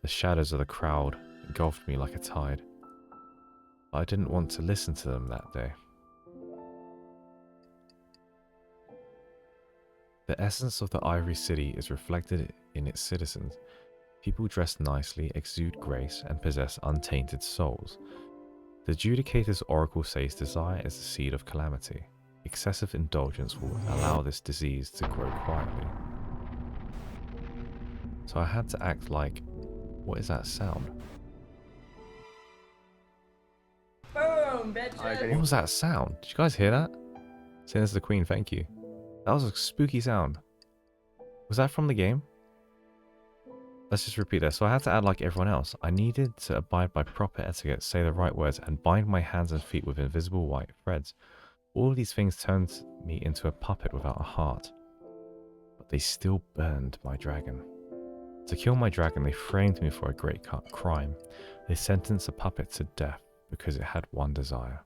The shadows of the crowd engulfed me like a tide. But I didn't want to listen to them that day. The essence of the Ivory City is reflected in its citizens. People dressed nicely, exude grace, and possess untainted souls. The Judicator's oracle says desire is the seed of calamity. Excessive indulgence will allow this disease to grow quietly. So I had to act like, what is that sound? Boom, bitches. What was that sound? Did you guys hear that? Saying this to the Queen, thank you. That was a spooky sound. Was that from the game? Let's just repeat that. So I had to add like everyone else. I needed to abide by proper etiquette, say the right words, and bind my hands and feet with invisible white threads. All of these things turned me into a puppet without a heart. But they still burned my dragon. To kill my dragon, they framed me for a great crime. They sentenced a puppet to death because it had one desire.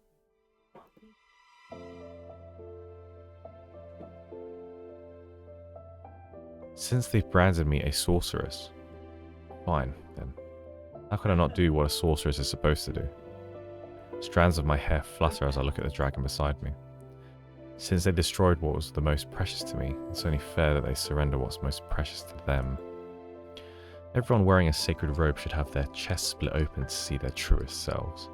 Since they've branded me a sorceress, fine, then. How could I not do what a sorceress is supposed to do? Strands of my hair flutter as I look at the dragon beside me. Since they destroyed what was the most precious to me, it's only fair that they surrender what's most precious to them. Everyone wearing a sacred robe should have their chest split open to see their truest selves.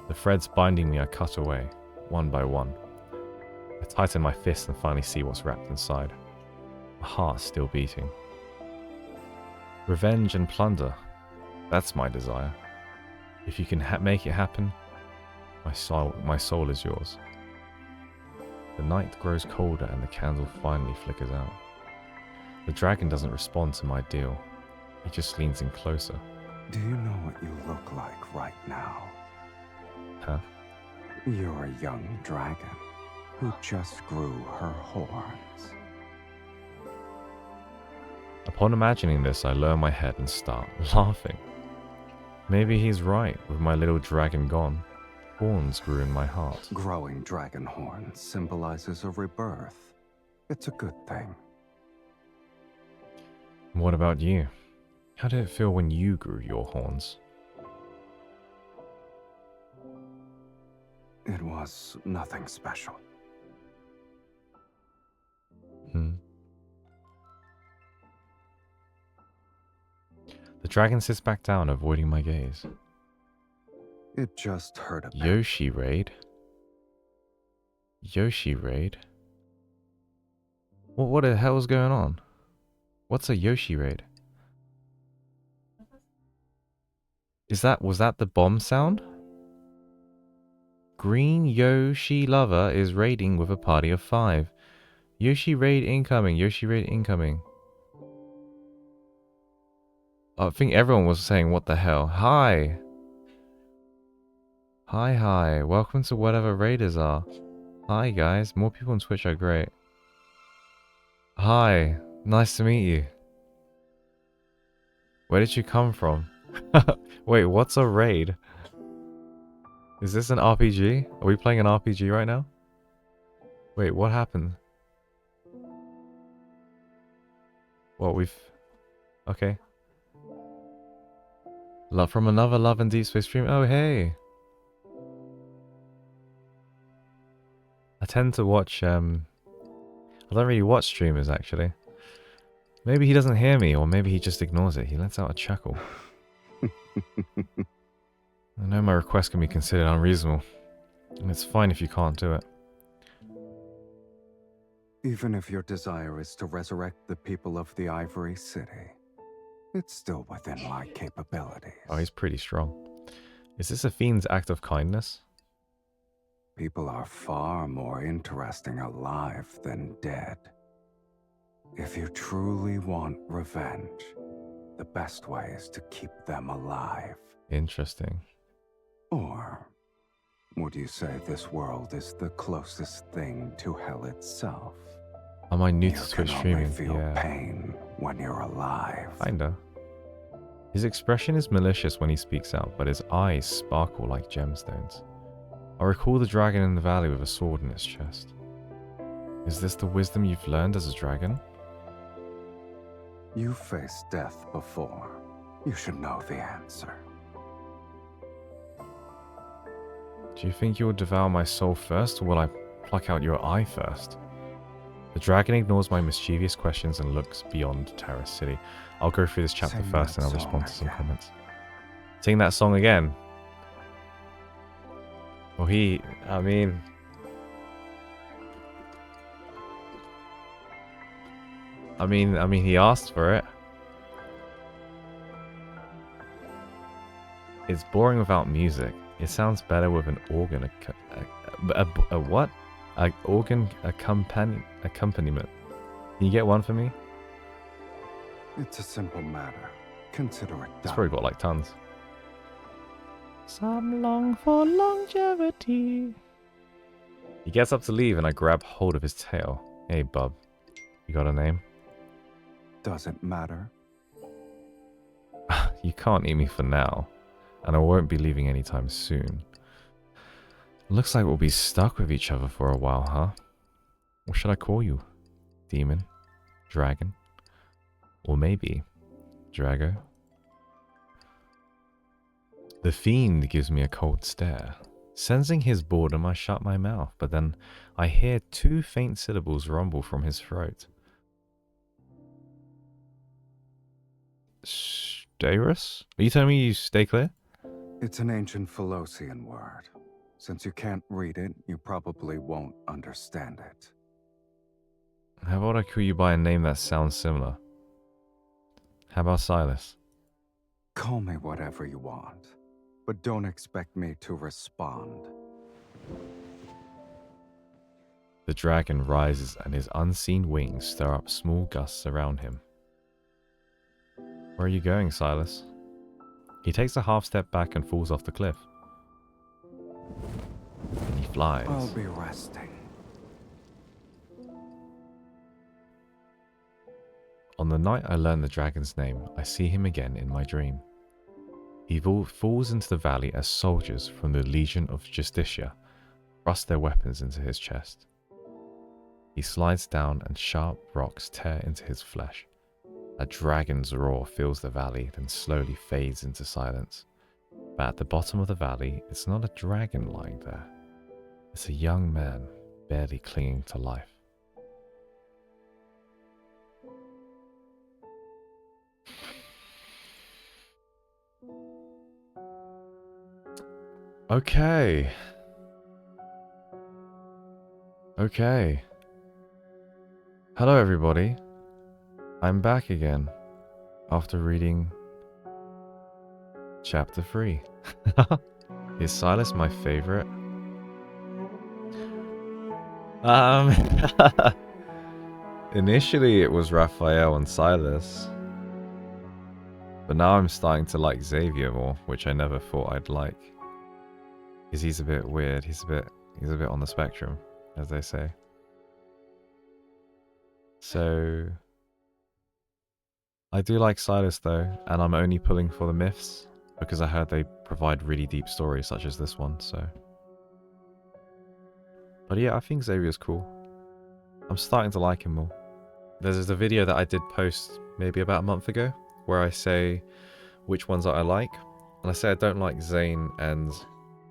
The threads binding me I cut away, one by one. I tighten my fist and finally see what's wrapped inside. My heart still beating. Revenge and plunder. That's my desire. If you can make it happen, my soul is yours. The night grows colder and the candle finally flickers out. The dragon doesn't respond to my deal. He just leans in closer. Do you know what you look like right now? Huh? You're a young dragon who just grew her horns. Upon imagining this, I lower my head and start laughing. Maybe he's right. With my little dragon gone, horns grew in my heart. Growing dragon horns symbolizes a rebirth. It's a good thing. What about you? How did it feel when you grew your horns? It was nothing special. The dragon sits back down, avoiding my gaze. It just hurt a bit. Yoshi raid? Yoshi raid? What the hell is going on? What's a Yoshi raid? Was that the bomb sound? Green Yoshi lover is raiding with a party of 5. Yoshi raid incoming, Yoshi raid incoming. I think everyone was saying what the hell. Hi! Hi. Welcome to whatever raiders are. Hi guys, more people on Twitch are great. Hi, nice to meet you. Where did you come from? Wait, what's a raid? Is this an RPG? Are we playing an RPG right now? Wait, what happened? What okay. Love from another Love and Deepspace stream. Oh, hey. I tend to watch, I don't really watch streamers, actually. Maybe he doesn't hear me, or maybe he just ignores it. He lets out a chuckle. I know my request can be considered unreasonable, and it's fine if you can't do it. Even if your desire is to resurrect the people of the Ivory City, it's still within my capabilities. Oh, he's pretty strong. Is this a fiend's act of kindness? People are far more interesting alive than dead. If you truly want revenge, the best way is to keep them alive. Interesting. Or would you say this world is the closest thing to hell itself? Am I new You to can Twitch only streaming? feel Yeah. pain when you're alive. Kinda. His expression is malicious when he speaks out, but his eyes sparkle like gemstones. I recall the dragon in the valley with a sword in its chest. Is this the wisdom you've learned as a dragon? You faced death before. You should know the answer. Do you think you will devour my soul first, or will I pluck out your eye first? The dragon ignores my mischievous questions and looks beyond Terrace City. I'll go through this chapter Sing first that and I'll song respond to some again. comments. Sing that song again. Well, he he asked for it. It's boring without music. It sounds better with an organ. A what? Organ accompaniment. Can you get one for me? It's a simple matter. Consider it It's done. probably got like tons. Some long for longevity. He gets up to leave and I grab hold of his tail. Hey, bub. You got a name? Doesn't matter. You can't eat me for now. And I won't be leaving anytime soon. Looks like we'll be stuck with each other for a while, huh? What should I call you? Demon? Dragon? Or maybe Drago? The fiend gives me a cold stare. Sensing his boredom, I shut my mouth, but then I hear two faint syllables rumble from his throat. Stairus? Are you telling me you stay clear? It's an ancient Philosian word. Since you can't read it, you probably won't understand it. How about I call you by a name that sounds similar? How about Sylus? Call me whatever you want, but don't expect me to respond. The dragon rises and his unseen wings stir up small gusts around him. Where are you going, Sylus? He takes a half step back and falls off the cliff. And he flies. I'll be resting. On the night I learn the dragon's name, I see him again in my dream. He falls into the valley as soldiers from the Legion of Justitia thrust their weapons into his chest. He slides down and sharp rocks tear into his flesh. A dragon's roar fills the valley, then slowly fades into silence. But at the bottom of the valley, it's not a dragon lying there. It's a young man, barely clinging to life. Okay. Okay. Hello, everybody. I'm back again after reading chapter 3. Is Sylus my favorite? Initially it was Raphael and Sylus, but now I'm starting to like Xavier more, which I never thought I'd like. Because he's a bit weird. He's a bit on the spectrum, as they say. So I do like Sylus though, and I'm only pulling for the myths because I heard they provide really deep stories such as this one, so. But yeah, I think Xavier's cool. I'm starting to like him more. There's a video that I did post maybe about a month ago where I say which ones that I like. And I say I don't like Zane and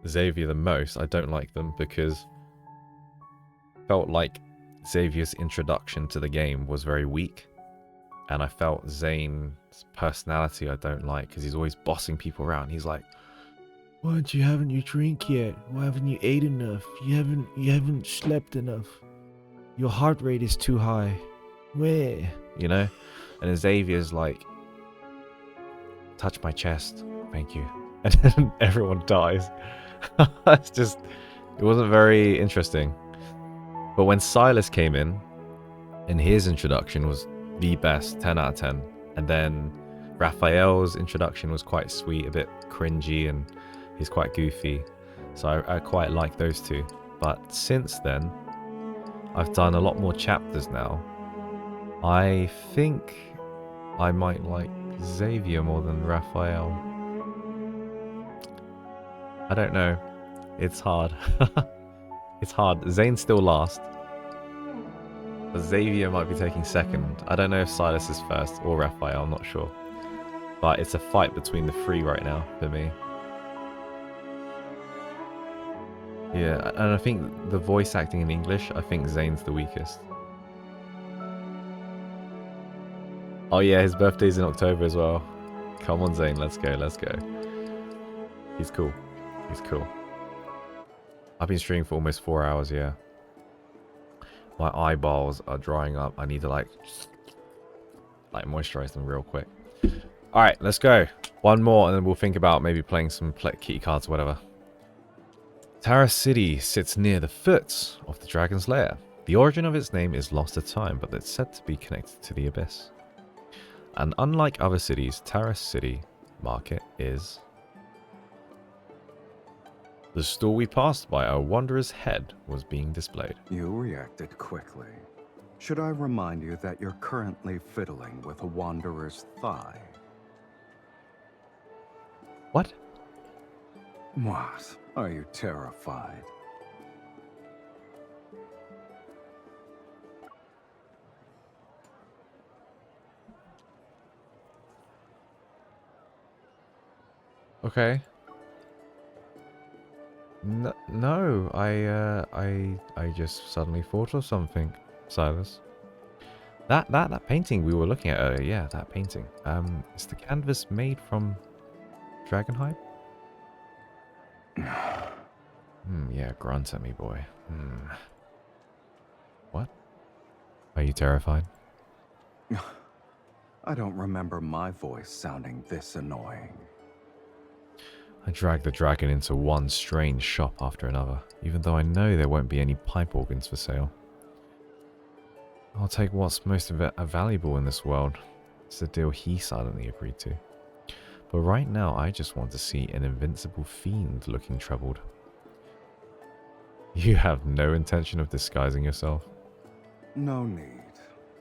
Xavier the most. I don't like them because I felt like Xavier's introduction to the game was very weak. And I felt Zane's personality I don't like because he's always bossing people around. He's like, Why haven't you drink yet? Why haven't you ate enough? You haven't slept enough. Your heart rate is too high. Where? you know? And then Xavier's like, touch my chest, thank you. And then everyone dies. It's just, it wasn't very interesting. But when Sylus came in, and his introduction was the best, 10 out of 10. And then Raphael's introduction was quite sweet, a bit cringy, and he's quite goofy. So I quite like those two. But since then, I've done a lot more chapters now. I think I might like Xavier more than Raphael. I don't know. It's hard. It's hard. Zane's still last. But Xavier might be taking second. I don't know if Sylus is first or Raphael, I'm not sure. But it's a fight between the three right now for me. Yeah, and I think the voice acting in English, I think Zane's the weakest. Oh yeah, his birthday's in October as well. Come on, Zane, let's go, let's go. He's cool. He's cool. I've been streaming for almost 4 hours, yeah. My eyeballs are drying up. I need to like moisturize them real quick. Alright, let's go. One more and then we'll think about maybe playing some kitty cards or whatever. Tara City sits near the foot of the dragon's lair. The origin of its name is lost to time, but it's said to be connected to the abyss. And unlike other cities, Tara City Market is the store we passed by. A wanderer's head was being displayed. You reacted quickly. Should I remind you that you're currently fiddling with a wanderer's thigh? What? What? Are you terrified? Okay. No, I just suddenly thought of something, Silas. That painting we were looking at earlier, yeah, that painting. Is the canvas made from dragonhide? Yeah, grunt at me, boy. What? Are you terrified? I don't remember my voice sounding this annoying. I drag the dragon into one strange shop after another, even though I know there won't be any pipe organs for sale. I'll take what's most valuable in this world. It's the deal he silently agreed to. But right now, I just want to see an invincible fiend looking troubled. You have no intention of disguising yourself? No need.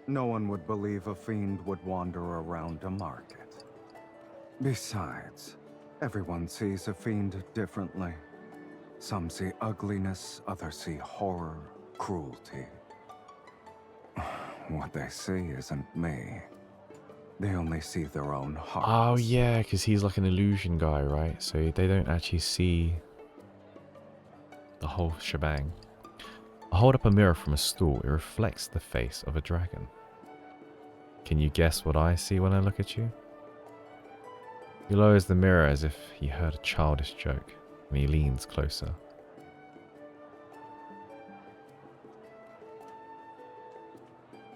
No one would believe a fiend would wander around a market. Besides, everyone sees a fiend differently. Some see ugliness, others see horror, cruelty. What they see isn't me. They only see their own hearts. Oh yeah, because he's like an illusion guy, right? So they don't actually see the whole shebang. I hold up a mirror from a stool. It reflects the face of a dragon. Can you guess what I see when I look at you? He lowers the mirror as if he heard a childish joke, and he leans closer.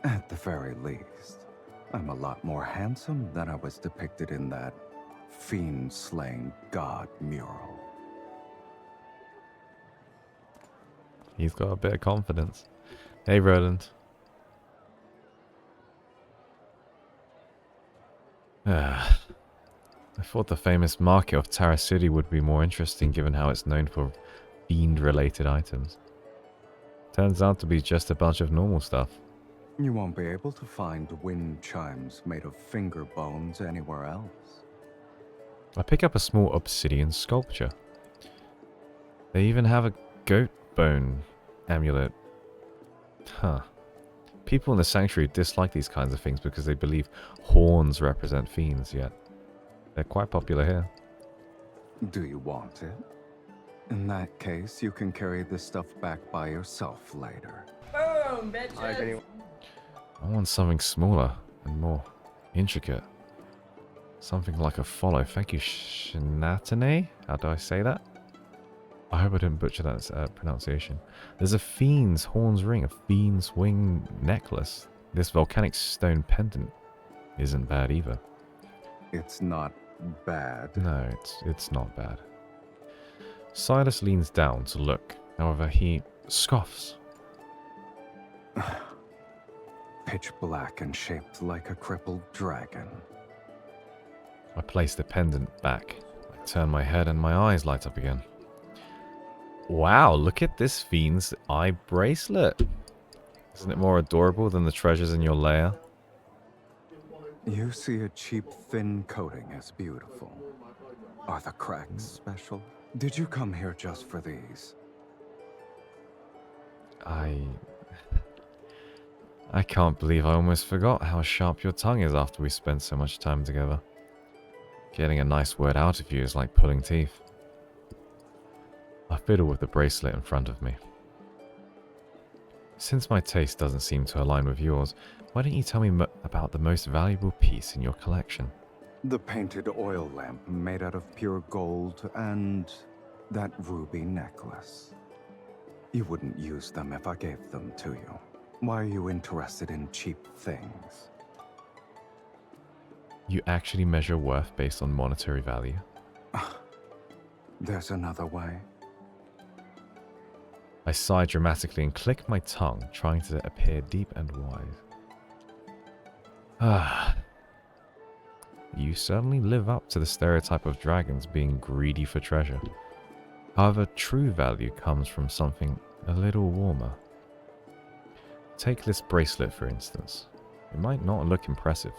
At the very least, I'm a lot more handsome than I was depicted in that fiend-slaying god mural. He's got a bit of confidence. Hey, Roland. I thought the famous market of Tara City would be more interesting given how it's known for fiend-related items. Turns out to be just a bunch of normal stuff. You won't be able to find wind chimes made of finger bones anywhere else. I pick up a small obsidian sculpture. They even have a goat bone amulet. Huh. People in the sanctuary dislike these kinds of things because they believe horns represent fiends, yet they're quite popular here. Do you want it? In that case, you can carry this stuff back by yourself later. Boom, bitches. I want something smaller and more intricate. Something like a follow. Thank you, Shinatane? How do I say that? I hope I didn't butcher that pronunciation. There's a fiend's horns ring, a fiend's wing necklace. This volcanic stone pendant isn't bad either. It's not bad. No, it's not bad. Silas leans down to look. However, he scoffs. Pitch black and shaped like a crippled dragon. I place the pendant back. I turn my head and my eyes light up again. Wow, look at this fiend's eye bracelet. Isn't it more adorable than the treasures in your lair? You see a cheap, thin coating as beautiful. Are the cracks special? Did you come here just for these? I can't believe I almost forgot how sharp your tongue is after we spent so much time together. Getting a nice word out of you is like pulling teeth. I fiddle with the bracelet in front of me. Since my taste doesn't seem to align with yours, why don't you tell me about the most valuable piece in your collection? The painted oil lamp made out of pure gold and that ruby necklace. You wouldn't use them if I gave them to you. Why are you interested in cheap things? You actually measure worth based on monetary value? There's another way. I sigh dramatically and click my tongue, trying to appear deep and wise. Ah. You certainly live up to the stereotype of dragons being greedy for treasure. However, true value comes from something a little warmer. Take this bracelet for instance. It might not look impressive,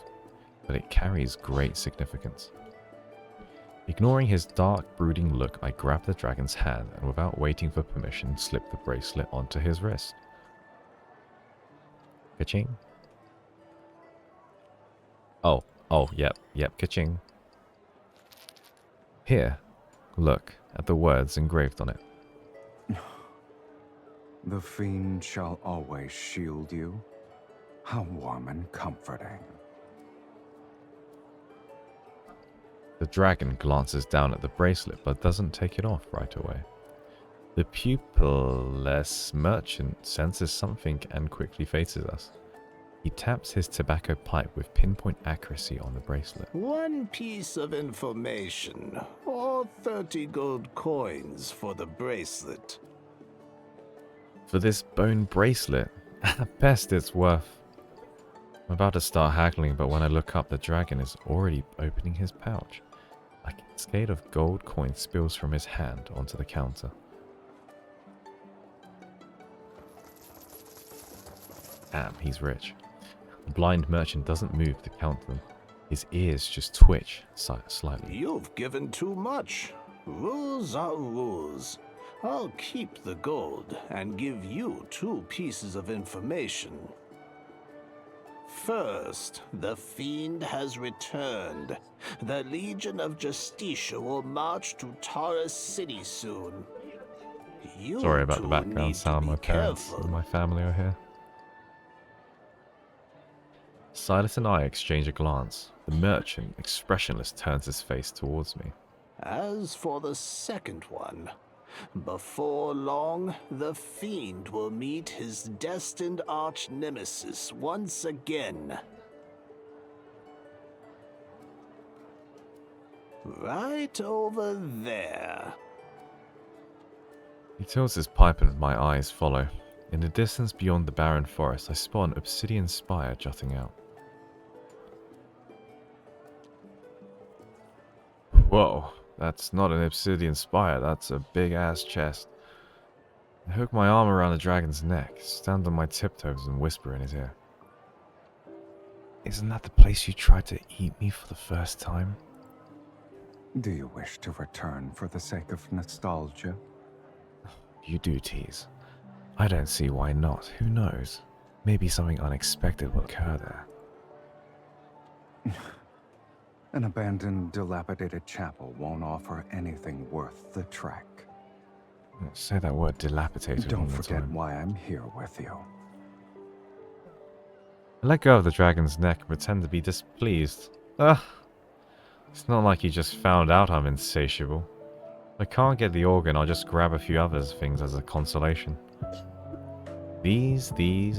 but it carries great significance. Ignoring his dark, brooding look, I grab the dragon's hand and without waiting for permission, slip the bracelet onto his wrist. Ka-ching. Oh, yep, ka-ching. Here, look at the words engraved on it. The fiend shall always shield you. How warm and comforting. The dragon glances down at the bracelet but doesn't take it off right away. The pupilless merchant senses something and quickly faces us. He taps his tobacco pipe with pinpoint accuracy on the bracelet. 1 piece of information, or 30 gold coins for the bracelet. For this bone bracelet, at best it's worth. I'm about to start haggling, but when I look up, the dragon is already opening his pouch. A cascade of gold coins spills from his hand onto the counter. Damn, he's rich. The blind merchant doesn't move to count them. His ears just twitch slightly. You've given too much. Rules are rules. I'll keep the gold and give you 2 pieces of information. First, the fiend has returned. The Legion of Justicia will march to Taurus City soon. You Sorry about the two background need to sound. be My parents careful. and my family are here. Sylus and I exchange a glance. The merchant, expressionless, turns his face towards me. As for the second one, before long, the fiend will meet his destined arch-nemesis once again. Right over there. He tilts his pipe and my eyes follow. In the distance beyond the barren forest, I spot an obsidian spire jutting out. Whoa, that's not an obsidian spire, that's a big-ass chest. I hook my arm around the dragon's neck, stand on my tiptoes and whisper in his ear. Isn't that the place you tried to eat me for the first time? Do you wish to return for the sake of nostalgia? You do tease. I don't see why not. Who knows? Maybe something unexpected will occur there. An abandoned, dilapidated chapel won't offer anything worth the trek. Say that word dilapidated Don't one more forget time. why I'm here with you. I let go of the dragon's neck and pretend to be displeased. It's not like he just found out I'm insatiable. If I can't get the organ, I'll just grab a few other things as a consolation. These,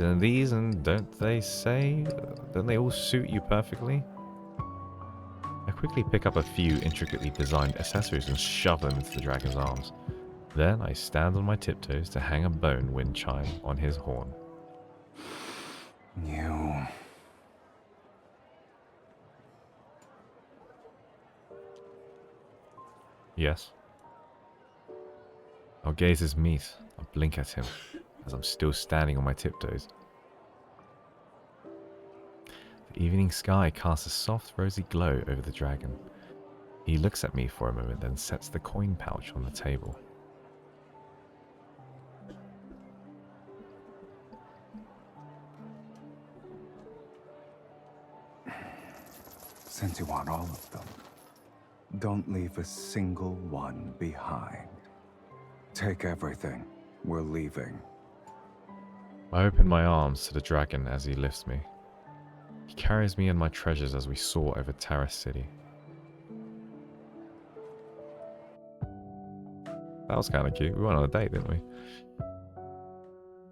and don't they all suit you perfectly? I quickly pick up a few intricately designed accessories and shove them into the dragon's arms. Then I stand on my tiptoes to hang a bone wind chime on his horn. You... Yes. Our gazes meet. I blink at him as I'm still standing on my tiptoes. The evening sky casts a soft rosy glow over the dragon. He looks at me for a moment, then sets the coin pouch on the table. Since you want all of them, don't leave a single one behind. Take everything. We're leaving. I open my arms to the dragon as he lifts me. He carries me and my treasures as we soar over Taurus City. That was kind of cute. We went on a date, didn't we?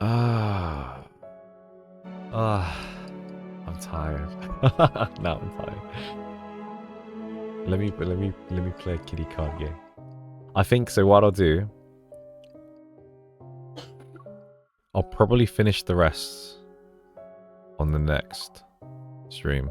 I'm tired. Now I'm tired. Let me play a kitty card game. I think so. What I'll do. I'll probably finish the rest on the next stream.